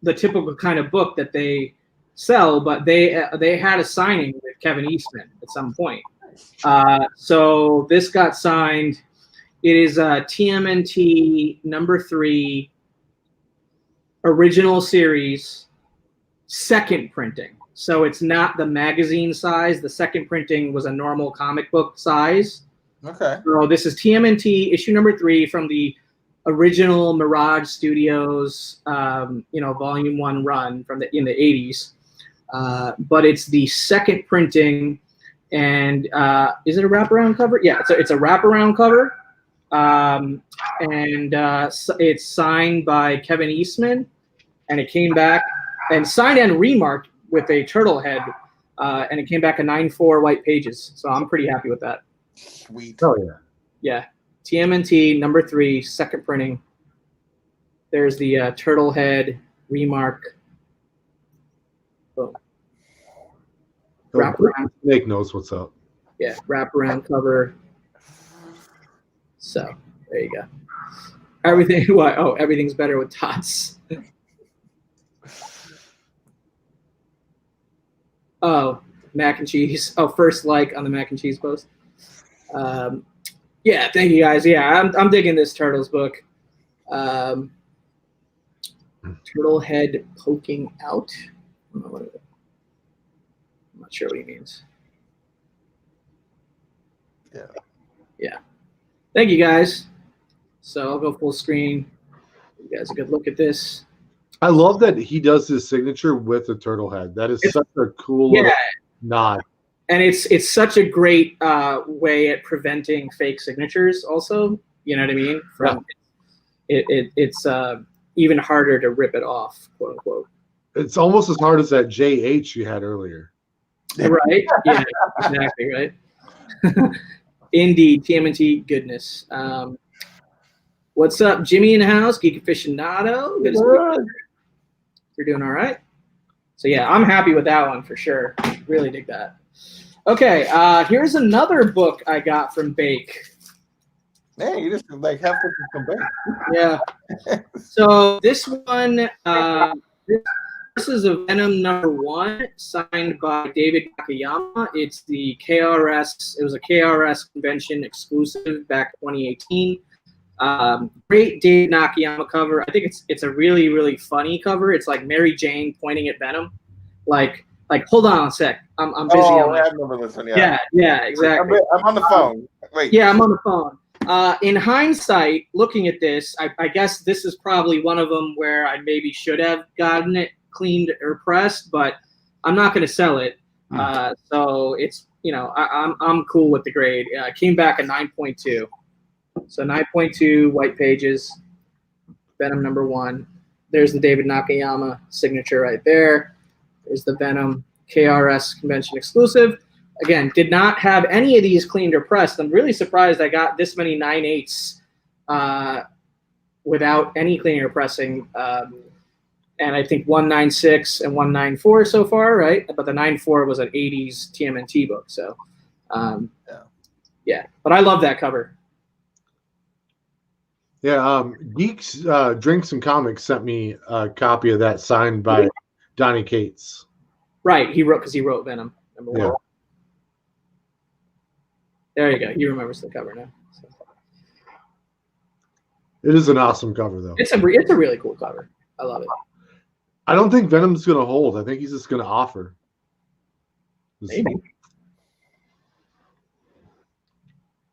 the typical kind of book that they sell, but they had a signing with Kevin Eastman at some point. So this got signed. It is TMNT number 3 original series, second printing. So it's not the magazine size. The second printing was a normal comic book size. Okay. So this is TMNT issue number 3 from the original Mirage Studios, volume 1 run in the 80s. But it's the second printing, and is it a wraparound cover? Yeah, it's a wraparound cover, and it's signed by Kevin Eastman, and it came back and signed and remarked with a turtle head, and it came back a 9/4 white pages. So I'm pretty happy with that. Sweet. Oh yeah. Yeah, TMNT number 3, second printing. There's the turtle head remark. Boom. Wraparound. Nick knows what's up. Yeah, wraparound cover. So there you go. Everything. What? Oh, everything's better with tots. Oh, mac and cheese. Oh, first like on the mac and cheese post. Yeah, thank you guys. Yeah, I'm digging this Turtles book. Turtle head poking out. I'm not sure what he means. Yeah. Yeah. Thank you guys. So I'll go full screen. You guys a good look at this. I love that he does his signature with a turtle head. That is such a cool little nod. And it's such a great way at preventing fake signatures also. You know what I mean? It's even harder to rip it off, quote unquote. It's almost as hard as that JH you had earlier. Right? Yeah, exactly, right? Indeed, TMNT goodness. What's up, Jimmy in the house? Geek aficionado. Good to see you. You're doing all right. So yeah, I'm happy with that one for sure. Really dig that. Okay, here's another book I got from Bake. Man, you just like have to come back. Yeah. So this one, this is a Venom number 1 signed by David Nakayama. It's the KRS. It was a KRS convention exclusive back 2018. Great David Nakayama cover. I think it's a really, really funny cover. It's like Mary Jane pointing at Venom. Like hold on a sec. I'm busy. Oh, I remember this one. Yeah, exactly. I'm on the phone. Wait. Yeah, I'm on the phone. In hindsight, looking at this, I guess this is probably one of them where I maybe should have gotten it cleaned or pressed, but I'm not going to sell it. So it's, I'm cool with the grade. It came back a 9.2. So 9.2 white pages, Venom number 1. There's the David Nakayama signature right there. There's the Venom KRS convention exclusive. Again, did not have any of these cleaned or pressed. I'm really surprised I got this many 9/8 without any cleaning or pressing. and I think 196 and 194 so far, right? But the 94 was an 80s TMNT book, so yeah. But I love that cover. Yeah, Geeks Drinks and Comics sent me a copy of that signed by Donnie Cates. Right, he wrote Venom number one. Yeah. There you go. He remembers the cover now. So. It is an awesome cover, though. It's a really cool cover. I love it. I don't think Venom's going to hold. I think he's just going to offer. Maybe.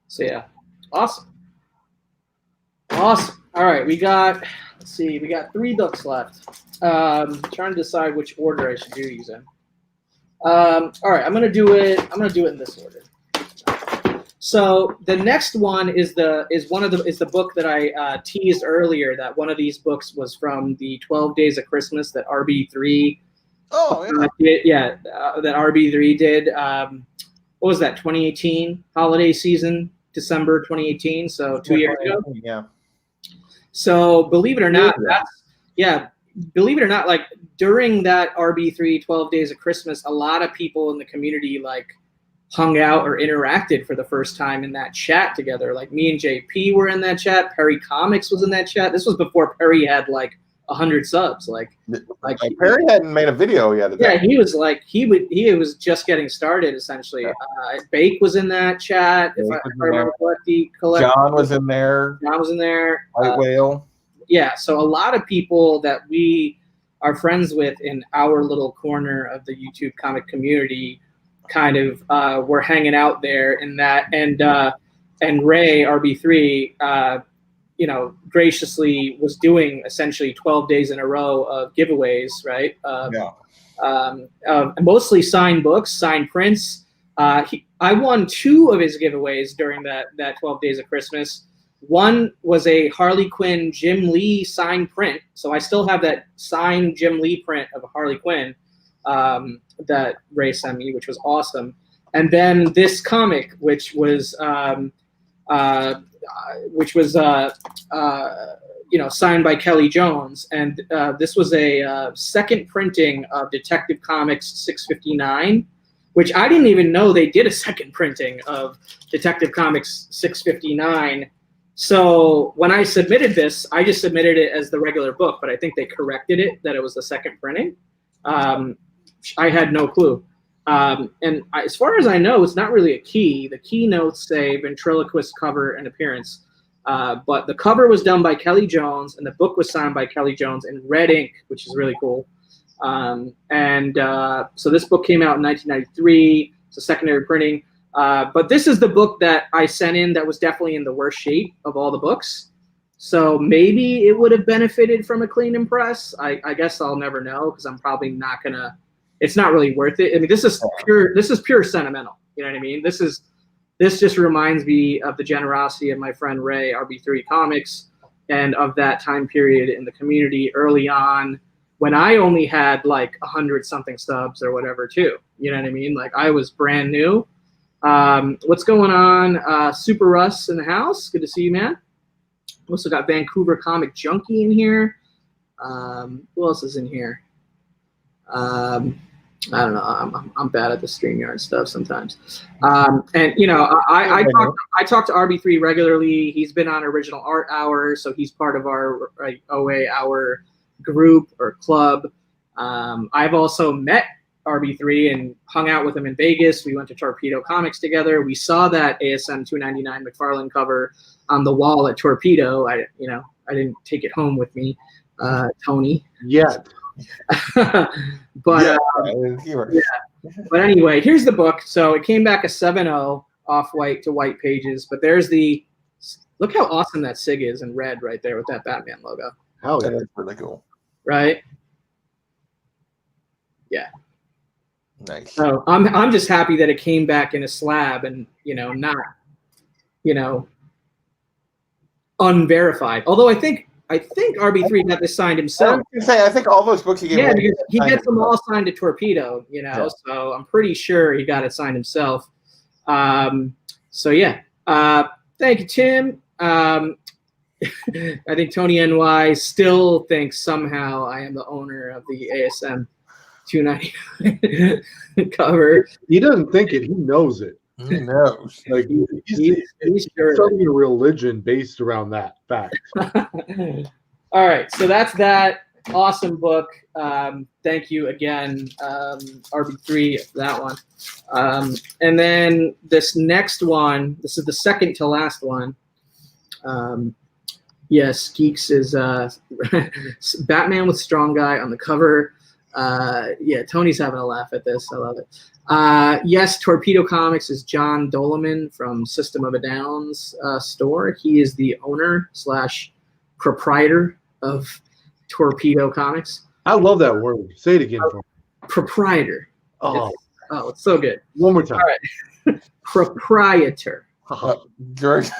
So yeah, awesome. All right, we got 3 books left. Trying to decide which order I should do these in. All right, I'm gonna do it in this order. So the next one is the book that I teased earlier. That one of these books was from the 12 Days of Christmas that RB3. Oh yeah. That RB3 did. What was that? 2018 holiday season, December 2018. So 2 years ago. Yeah. So believe it or not, believe it or not, like during that RB3 12 Days of Christmas, a lot of people in the community like hung out or interacted for the first time in that chat together. Like me and JP were in that chat. Perry Comics was in that chat. This was before Perry had like 100 subs. Like Perry hadn't made a video yet. Yeah, he was like he was just getting started essentially. Yeah. Bake was in that chat. If I remember correctly. John was in there. White Whale. Yeah, so a lot of people that we are friends with in our little corner of the YouTube comic community kind of were hanging out there in that, and Ray RB3 graciously was doing essentially 12 days in a row of giveaways, right? Mostly signed books, signed prints. I won 2 of his giveaways during that 12 days of Christmas. One was a Harley Quinn Jim Lee signed print. So I still have that signed Jim Lee print of Harley Quinn that Ray sent me, which was awesome. And then this comic, which was signed by Kelly Jones, and this was a second printing of Detective Comics 659, which I didn't even know they did a second printing of Detective Comics 659. So when I submitted this, I just submitted it as the regular book, but I think they corrected it that it was the second printing. I had no clue. As far as I know, it's not really a key. The keynotes say ventriloquist cover and appearance. But the cover was done by Kelly Jones, and the book was signed by Kelly Jones in red ink, which is really cool. So this book came out in 1993. It's a secondary printing. But this is the book that I sent in that was definitely in the worst shape of all the books. So maybe it would have benefited from a clean impress. I guess I'll never know because I'm probably not gonna. It's not really worth it. I mean, this is pure sentimental. You know what I mean? This just reminds me of the generosity of my friend Ray, RB3 Comics, and of that time period in the community early on when I only had like 100-something subs or whatever too. You know what I mean? Like I was brand new. What's going on? Super Russ in the house. Good to see you, man. Also got Vancouver Comic Junkie in here. Who else is in here? I don't know. I'm bad at the StreamYard stuff sometimes. I talk to RB3 regularly. He's been on Original Art Hour, so he's part of our OA Hour group or club. I've also met RB3 and hung out with him in Vegas. We went to Torpedo Comics together. We saw that ASM 299 McFarlane cover on the wall at Torpedo. I didn't take it home with me, Tony. Yeah. But anyway, here's the book. So it came back a 7.0 off-white to white pages. But there's look how awesome that SIG is in red right there with that Batman logo. Hell yeah, that's really cool. Right? Yeah. Nice. So I'm just happy that it came back in a slab and not unverified. Although I think RB3 got this signed himself. I think all those books he gave. Yeah, because he gets them all signed to Torpedo, so I'm pretty sure he got it signed himself. So yeah. Thank you, Tim. I think Tony NY still thinks somehow I am the owner of the ASM 299 cover. He doesn't think it; he knows it. He knows. Like He's sure. starting a religion based around that fact. All right, so that's that awesome book. Thank you again, RB3, for that one. And then this next one, this is the second to last one. Yes, Geeks is Batman with Strong Guy on the cover. Yeah, Tony's having a laugh at this. I love it. Yes, Torpedo Comics is John Dolaman from System of a Down's store. He is the owner / proprietor of Torpedo Comics. I love that word. Say it again for me. Proprietor. Oh, It's so good. one more time. All right. Proprietor. George.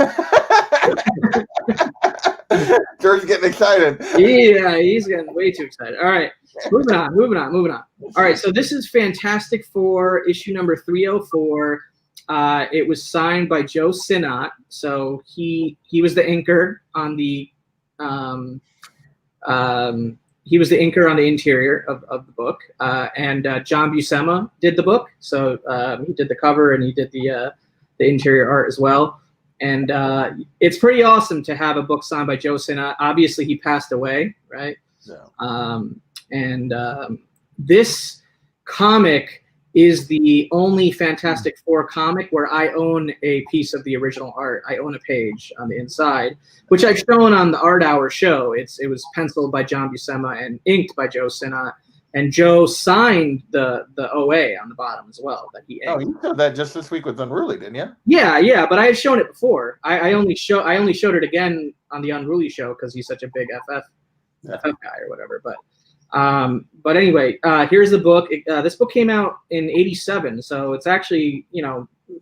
George's getting excited. Yeah, he's getting way too excited. All right, moving on. All right, so this is Fantastic Four, issue number 304. It was signed by Joe Sinnott. So he was the inker on the interior of the book, and John Buscema did the book. So he did the cover and he did the interior art as well. And it's pretty awesome to have a book signed by Joe Sinnott. Obviously, he passed away, right? Yeah. This comic is the only Fantastic Four comic where I own a piece of the original art. I own a page on the inside, which I've shown on the Art Hour show. It was penciled by John Buscema and inked by Joe Sinnott. And Joe signed the OA on the bottom as well that he inked. Oh, you showed that just this week with Unruly, didn't you? Yeah, but I had shown it before. I only showed it again on the Unruly show because he's such a big FF guy or whatever. But anyway, here's the book. This book came out in '87, so it's actually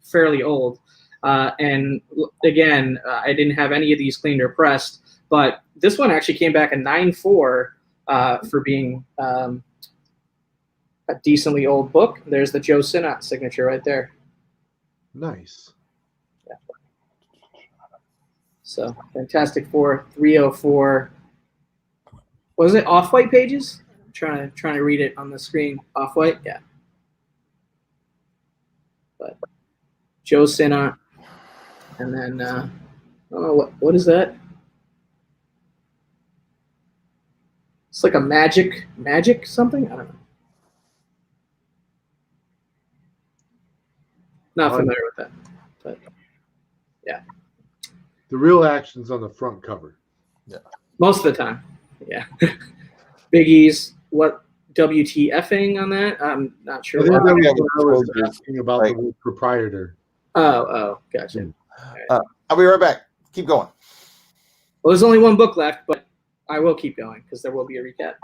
fairly old. And again, I didn't have any of these cleaned or pressed, but this one actually came back in '94 for being a decently old book. There's the Joe Sinnott signature right there. Nice. Yeah. So Fantastic Four 304. Was it off-white pages? I'm trying to read it on the screen. Off-white, yeah. But Joe Sinnott, and then I don't know what is that? It's like a magic something. I don't know. Not familiar with that, but yeah. The real action's on the front cover. Yeah. Most of the time, yeah. Big E's, what WTFing on that? I'm not sure. I think that was what I was asking about the word proprietor. Oh, gotcha. I'll be right back. Keep going. Well, there's only one book left, but I will keep going because there will be a recap.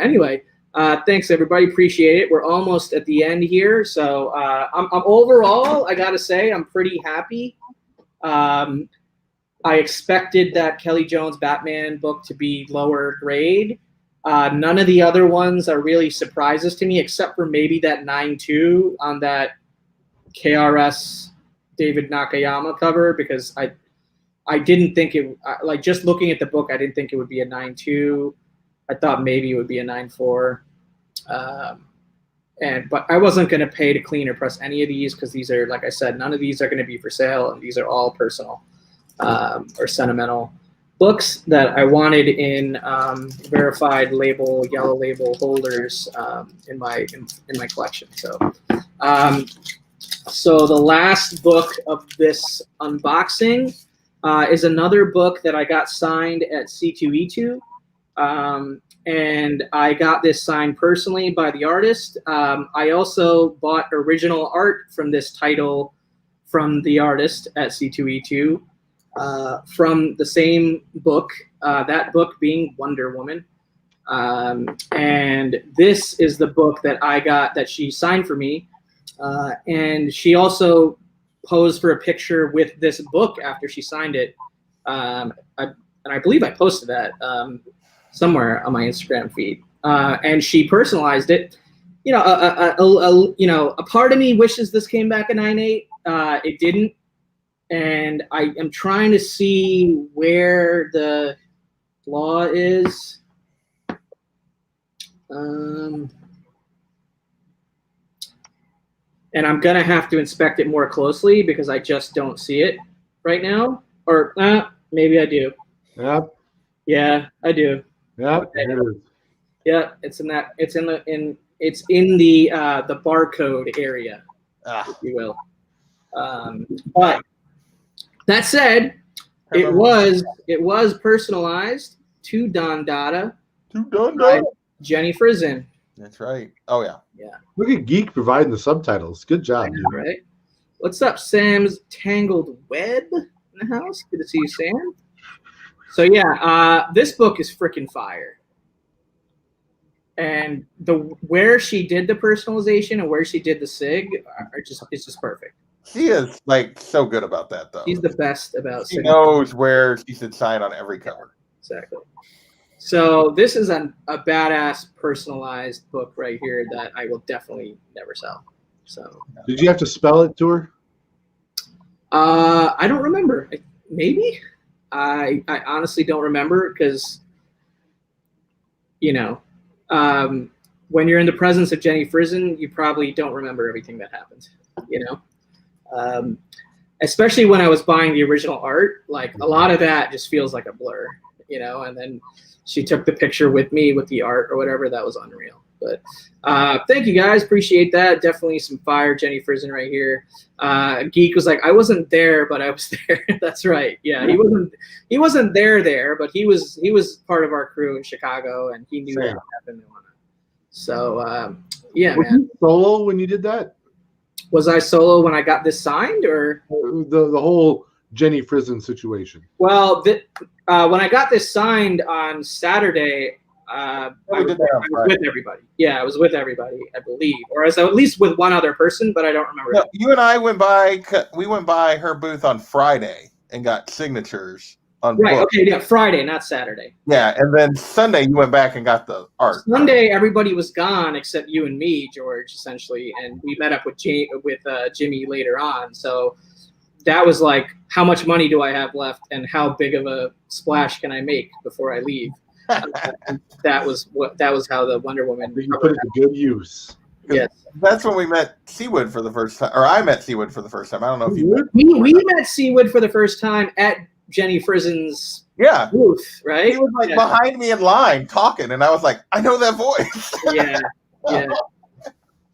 Anyway, thanks everybody. Appreciate it. We're almost at the end here, so I'm overall, I gotta say, I'm pretty happy. I expected that Kelly Jones Batman book to be lower grade. None of the other ones are really surprises to me, except for maybe that 9-2 on that KRS David Nakayama cover, because I didn't think it, like, just looking at the book, I didn't think it would be a 9-2. I thought maybe it would be a 9-4. But I wasn't going to pay to clean or press any of these because these are, like I said, none of these are going to be for sale, and these are all personal or sentimental books that I wanted in verified label, yellow label holders in my collection. So the last book of this unboxing is another book that I got signed at C2E2. And I got this signed personally by the artist. I also bought original art from this title from the artist at C2E2 from the same book, that book being Wonder Woman. And this is the book that I got that she signed for me. And she also posed for a picture with this book after she signed it. And I believe I posted that somewhere on my Instagram feed. And she personalized it. A part of me wishes this came back in 9.8. It didn't. and I am trying to see where the flaw is. And I'm going to have to inspect it more closely because I just don't see it right now. Or maybe I do. Yep. Yeah, I do. Yep. Okay. There it is. Yeah, it's in that. It's in the barcode area, if you will. But that said, it was personalized to Don Dada. To Don Dada. Jenny Frizen. That's right. Oh yeah. Yeah. Look at Geek providing the subtitles. Good job, dude. Right. What's up, Sam's Tangled Web in the house? Good to see you, Sam. So yeah, this book is freaking fire. And where she did the personalization and where she did the sig it's just perfect. She is like so good about that though. She's the best about. She knows where she should sign on every cover. Exactly. So this is a badass personalized book right here that I will definitely never sell. So did you have to spell it to her? I don't remember. Maybe. I honestly don't remember because, when you're in the presence of Jenny Frizen, you probably don't remember everything that happened, especially when I was buying the original art, like a lot of that just feels like a blur, and then she took the picture with me with the art or whatever. That was unreal. But thank you guys. Appreciate that. Definitely some fire, Jenny Frizen right here. Geek was like, I wasn't there, but I was there. That's right. Yeah, he wasn't there, but he was part of our crew in Chicago, and he knew what happened. So yeah, Were you solo when you did that? Was I solo when I got this signed, or the whole Jenny Frizen situation? Well, when I got this signed on Saturday, I was with everybody. Yeah, I was with everybody, I believe, or as at least with one other person, but I don't remember. No, you and I went by her booth on Friday and got signatures on right. books. Okay, yeah, Friday, not Saturday. Yeah, and then Sunday you went back and got the art. Sunday, everybody was gone except you and me, George, essentially, and we met up with Jimmy later on. So that was like, how much money do I have left, and how big of a splash can I make before I leave? That was how the Wonder Woman. You put it to good use. Yes, that's when we met Seawood for the first time, or I met Seawood for the first time. I don't know if you. We met Seawood for the first time at Jenny Frizen's booth, right? He was like behind me in line talking, and I was like, I know that voice.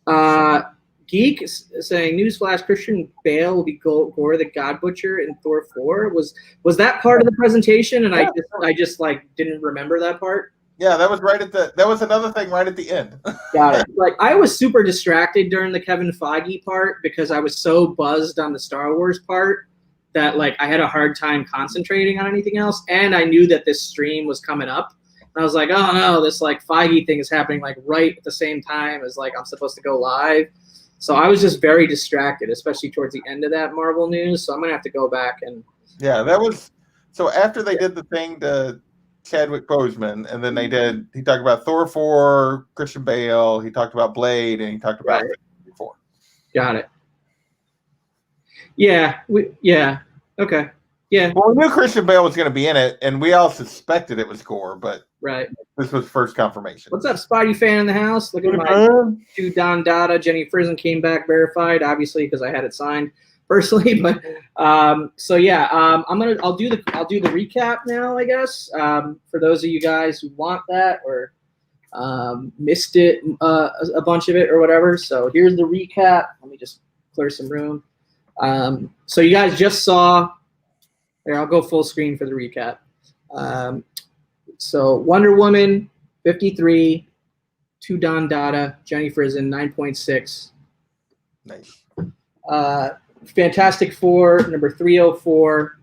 Yeah. Geek saying, newsflash: Christian Bale will be Gore the God Butcher in Thor 4. Was that part of the presentation? And I just like didn't remember that part. Yeah, that was that was another thing right at the end. Got it. Like I was super distracted during the Kevin Feige part because I was so buzzed on the Star Wars part that like I had a hard time concentrating on anything else, and I knew that this stream was coming up. And I was like, oh no, this like Feige thing is happening like right at the same time as like I'm supposed to go live. So I was just very distracted, especially towards the end of that Marvel news. So I'm gonna have to go back and. Yeah, that was so. After they did the thing to Chadwick Boseman, and then he talked about Thor 4, Christian Bale. He talked about Blade, and he talked about before. Got it. Yeah. Okay. Yeah. Well, we knew Christian Bale was going to be in it, and we all suspected it was Gore, but this was first confirmation. What's up, Spidey fan in the house? Look at my to Don Dada. Jenny Frizen came back verified, obviously, because I had it signed personally. But so yeah, I'll do the recap now, I guess. For those of you guys who want that or missed it, a bunch of it or whatever. So here's the recap. Let me just clear some room. So you guys just saw. Here, I'll go full screen for the recap. So Wonder Woman 53, to Don Dada, Jenny Frizen 9.6. Nice. Fantastic Four number 304,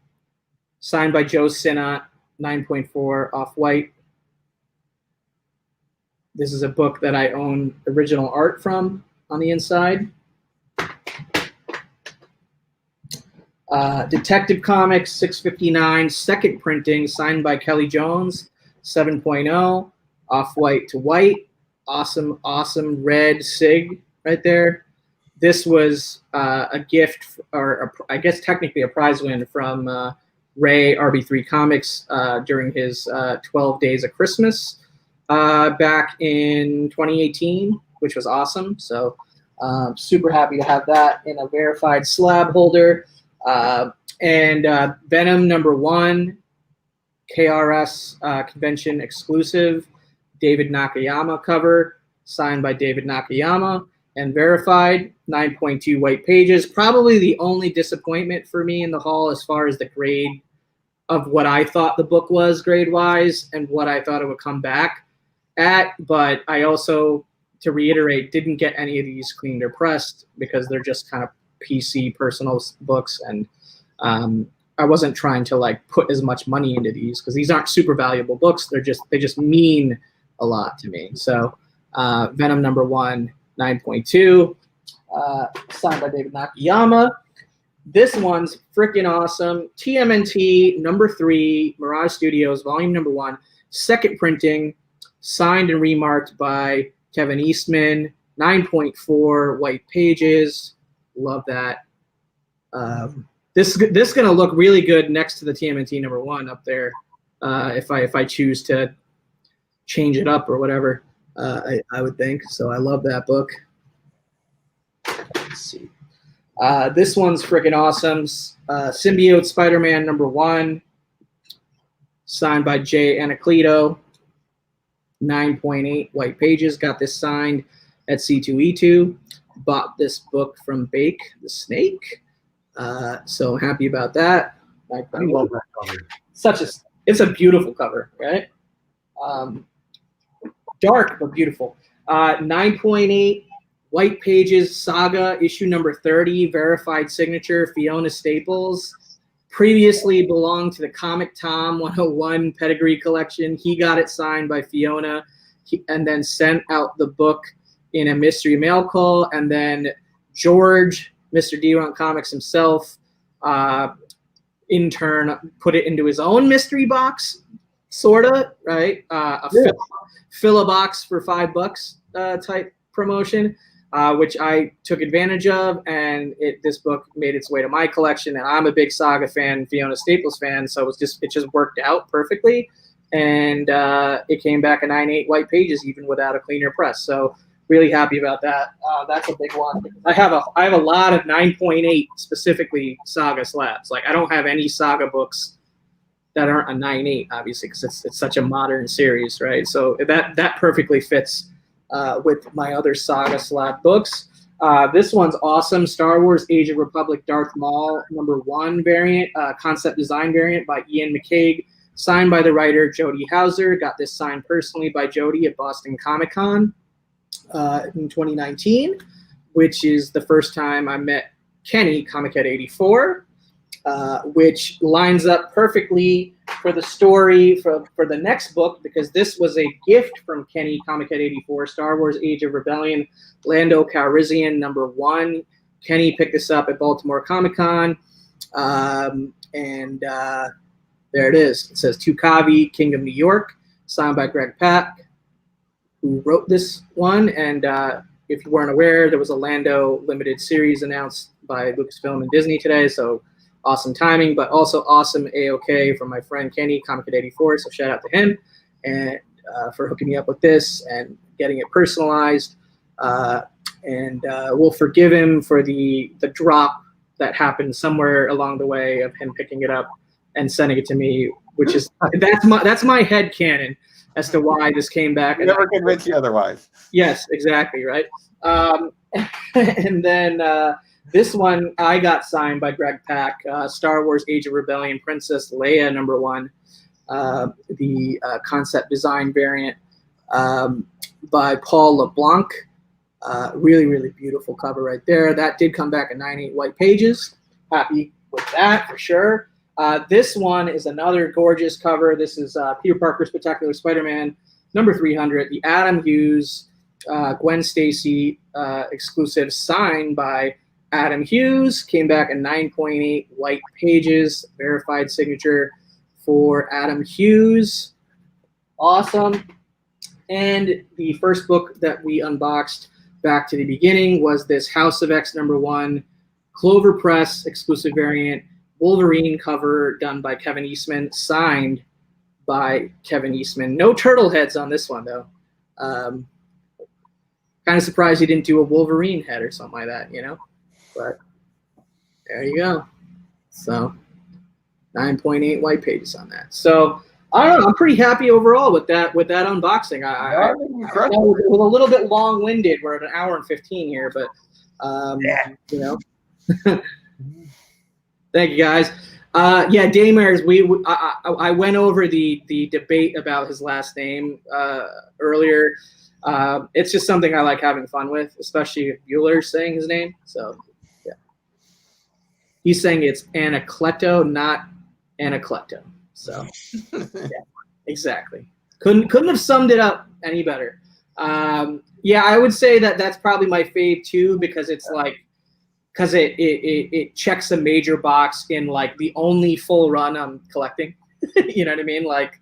signed by Joe Sinnott, 9.4, Off-White. This is a book that I own original art from on the inside. Detective Comics 659, second printing, signed by Kelly Jones, 7.0, Off-White to white. Awesome red sig right there. this was a gift, or I guess technically a prize win from Ray RB3 Comics during his 12 Days of Christmas back in 2018, which was awesome. So super happy to have that in a verified slab holder. And Venom #1, KRS convention exclusive, David Nakayama cover, signed by David Nakayama and verified, 9.2 white pages. Probably the only disappointment for me in the haul as far as the grade of what I thought the book was grade-wise and what I thought it would come back at. But I also, to reiterate, didn't get any of these cleaned or pressed because they're just kind of PC personal books, and I wasn't trying to like put as much money into these because these aren't super valuable books. They just mean a lot to me. So Venom #1, 9.2, signed by David Nakayama. This one's freaking awesome. TMNT #3, Mirage Studios, volume #1, second printing, signed and remarked by Kevin Eastman, 9.4 white pages. Love that. This is gonna look really good next to the TMNT #1 up there. If I choose to change it up or whatever, I would think. So I love that book. Let's see. This one's freaking awesome. Symbiote Spiderman #1, signed by Jay Anacleto, 9.8 white pages. Got this signed at C2E2. Bought this book from Bake the Snake. So happy about that. I love that cover. It's a beautiful cover, right? Dark but beautiful. 9.8 white pages, Saga issue #30, verified signature, Fiona Staples. Previously belonged to the Comic Tom 101 pedigree collection. He got it signed by Fiona and then sent out the book in a mystery mail call. And then George, Mr. D-Ron Comics himself, in turn, put it into his own mystery box, sorta, right? Fill a box for $5 type promotion, which I took advantage of, and this book made its way to my collection. And I'm a big Saga fan, Fiona Staples fan, so it just worked out perfectly. And it came back a 9.8 white pages, even without a cleaner press. So really happy about that. That's a big one. I have a lot of 9.8 specifically Saga slabs. Like I don't have any Saga books that aren't a 9.8, obviously, because it's such a modern series, right? So that perfectly fits with my other Saga slab books. This one's awesome. Star Wars Age of Republic Darth Maul #1 variant, concept design variant by Ian McCaig, signed by the writer Jody Hauser. Got this signed personally by Jody at Boston Comic Con in 2019, which is the first time I met Kenny, Comic Head 84. Which lines up perfectly for the story for the next book, because this was a gift from Kenny, Comic Head 84, Star Wars Age of Rebellion, Lando Calrissian #1. Kenny picked this up at Baltimore Comic-Con, and there it is. It says To Kavi, Kingdom, New York, signed by Greg Pak, who wrote this one. And if you weren't aware, there was a Lando limited series announced by Lucasfilm and Disney today, so awesome timing, but also awesome AOK from my friend Kenny, Comic 84. So shout out to him and for hooking me up with this and getting it personalized. And we'll forgive him for the drop that happened somewhere along the way of him picking it up and sending it to me, which is that's my head canon as to why this came back. Never convince you otherwise. Yes, exactly, right. And then this one I got signed by Greg Pak, Star Wars Age of Rebellion Princess Leia #1, the concept design variant by Paul LeBlanc. Really, really beautiful cover right there. That did come back at 9.8 white pages. Happy with that for sure. This one is another gorgeous cover. This is Peter Parker Spectacular Spider-Man #300, the Adam Hughes, Gwen Stacy exclusive, signed by Adam Hughes. Came back at 9.8 white pages, verified signature for Adam Hughes. Awesome. And the first book that we unboxed, back to the beginning, was this House of X #1 Clover Press exclusive variant Wolverine cover done by Kevin Eastman, signed by Kevin Eastman. No turtle heads on this one, though. Kind of surprised he didn't do a Wolverine head or something like that, But there you go. So 9.8 white pages on that. So I don't know. I'm pretty happy overall with that unboxing. I was a little bit long-winded. We're at an hour and 15 here, but Thank you, guys. Daymers. I went over the debate about his last name earlier. It's just something I like having fun with, especially if Bueller's saying his name. So yeah, he's saying it's Anacleto, not Anacleto. So yeah, exactly. Couldn't have summed it up any better. I would say that's probably my fave too, because it's because it checks a major box in like the only full run I'm collecting. You know what I mean? Like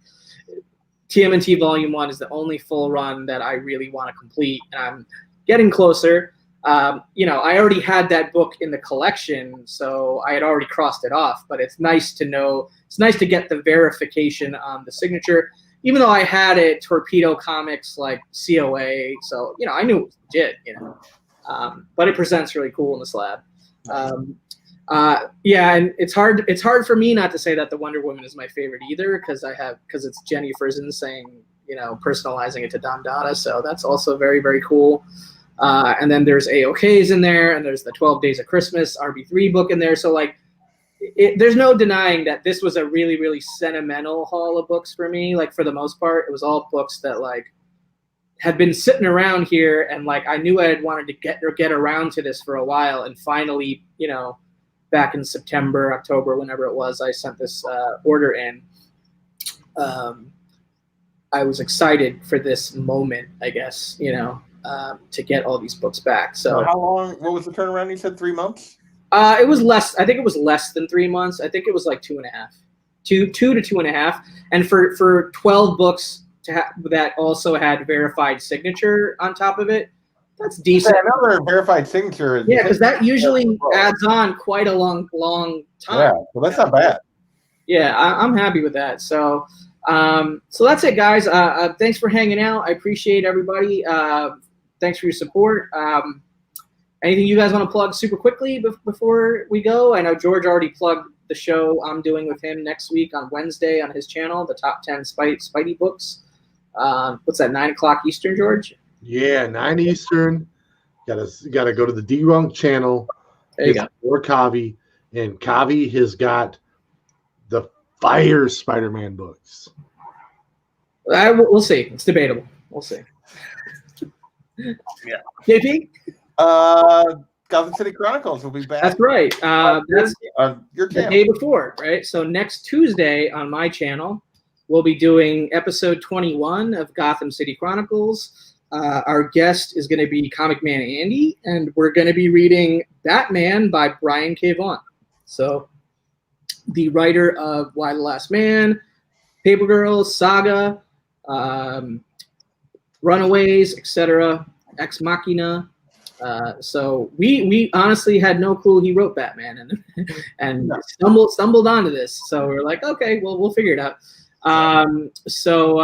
TMNT Volume 1 is the only full run that I really want to complete, and I'm getting closer. I already had that book in the collection, so I had already crossed it off, but it's nice to know, it's nice to get the verification on the signature, even though I had it Torpedo Comics like COA, so, I knew it was legit, but it presents really cool in the slab. And it's hard for me not to say that the Wonder Woman is my favorite either, because it's Jenny Frison saying, personalizing it to Don Dada, so that's also very, very cool. And then there's AOKs in there, and there's the 12 Days of Christmas RB3 book in there. So like, there's no denying that this was a really, really sentimental haul of books for me. Like for the most part, it was all books that like had been sitting around here, and like I knew I had wanted to get around to this for a while, and finally, back in September, October, whenever it was, I sent this order in. I was excited for this moment, I guess, to get all these books back. So how long? What was the turnaround? You said 3 months. It was less. I think it was less than 3 months. I think it was like 2.5, 2 to 2.5. And for 12 books that also had verified signature on top of it, that's decent. Another verified signature. Yeah, because that usually adds on quite a long time. Yeah, well, that's not bad. Yeah, I'm happy with that. So, so that's it, guys. Thanks for hanging out. I appreciate everybody. Thanks for your support. Anything you guys want to plug super quickly before we go? I know George already plugged the show I'm doing with him next week on Wednesday on his channel, the top 10 Spidey books. What's that, 9 o'clock Eastern, George? Yeah, 9 Eastern. Gotta go to the D-Runk channel. There you go. Or Kavi. And Kavi has got the fire Spider-Man books. We'll see. It's debatable. We'll see. Yeah. JP? Gotham City Chronicles will be back. That's right. That's on your the channel. day before, right? So next Tuesday on my channel, we'll be doing episode 21 of Gotham City Chronicles. Our guest is going to be Comic Man Andy, and we're going to be reading Batman by Brian K. Vaughan. So the writer of Why the Last Man, Paper Girls, Saga, Runaways, etc., Ex Machina. So we honestly had no clue he wrote Batman, and stumbled onto this. So we're like, okay, well, we'll figure it out. So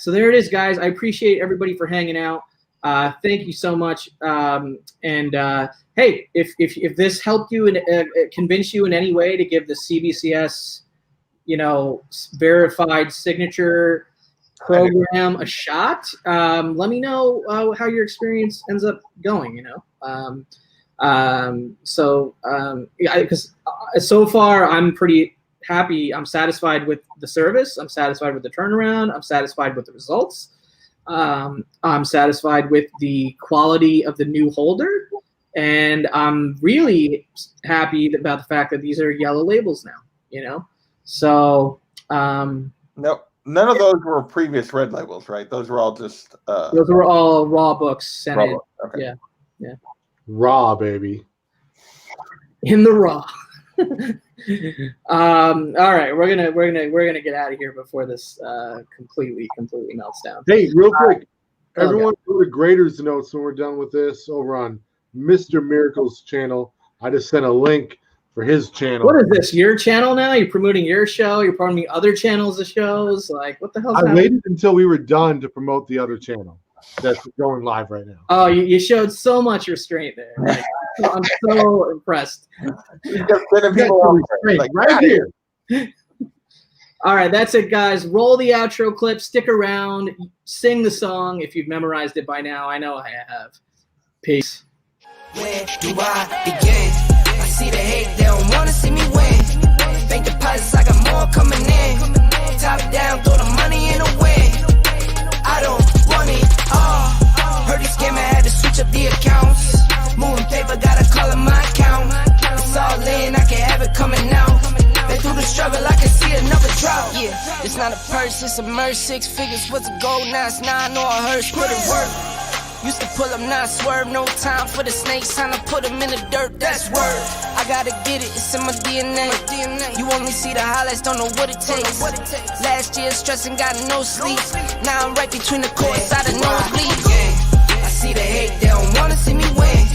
there it is, guys. I appreciate everybody for hanging out. Thank you so much. Hey, if this helped you and convince you in any way to give the CBCS, verified signature program a shot, let me know how your experience ends up going. Because so far I'm pretty happy. I'm satisfied with the service. I'm satisfied with the turnaround. I'm satisfied with the results. I'm satisfied with the quality of the new holder, and I'm really happy about the fact that these are yellow labels now. So no. None of those were previous red labels, right? Those were all just those were all raw books sent in. Okay. Yeah. Raw, baby. In the raw. All right, we're gonna get out of here before this completely melts down. Hey, real quick, Everyone go to Grader's Notes when we're done with this over on Mr. Miracle's channel. I just sent a link for his channel. What is this? Your channel now? You're promoting your show? You're promoting other channels of shows? Like, what the hell? I waited until we were done to promote the other channel that's going live right now. Oh, you showed so much restraint there. Like, I'm so impressed. He's just sending people off like, right here. All right, that's it, guys. Roll the outro clip. Stick around. Sing the song if you've memorized it by now. I know I have. Peace. Where do I begin? I see the hate, they don't wanna see me win. Bank deposits, I got more coming in. Top down, throw the money in the wind. I don't want it all. Heard this game, I had to switch up the accounts. Moving paper, gotta call it my account. It's all in, I can have it coming out. Been through the struggle, I can see another drought. Yeah, it's not a purse, it's a merch. 6 figures was a gold, now it's 9 or a hearse. Put it work. Used to pull up, not swerve, no time for the snakes, time to put them in the dirt, that's word. I gotta get it, it's in my DNA. You only see the highlights, don't know what it takes. Last year stressing, got no sleep. Now I'm right between the courts, out of no bleed. I see the hate, they don't wanna see me win.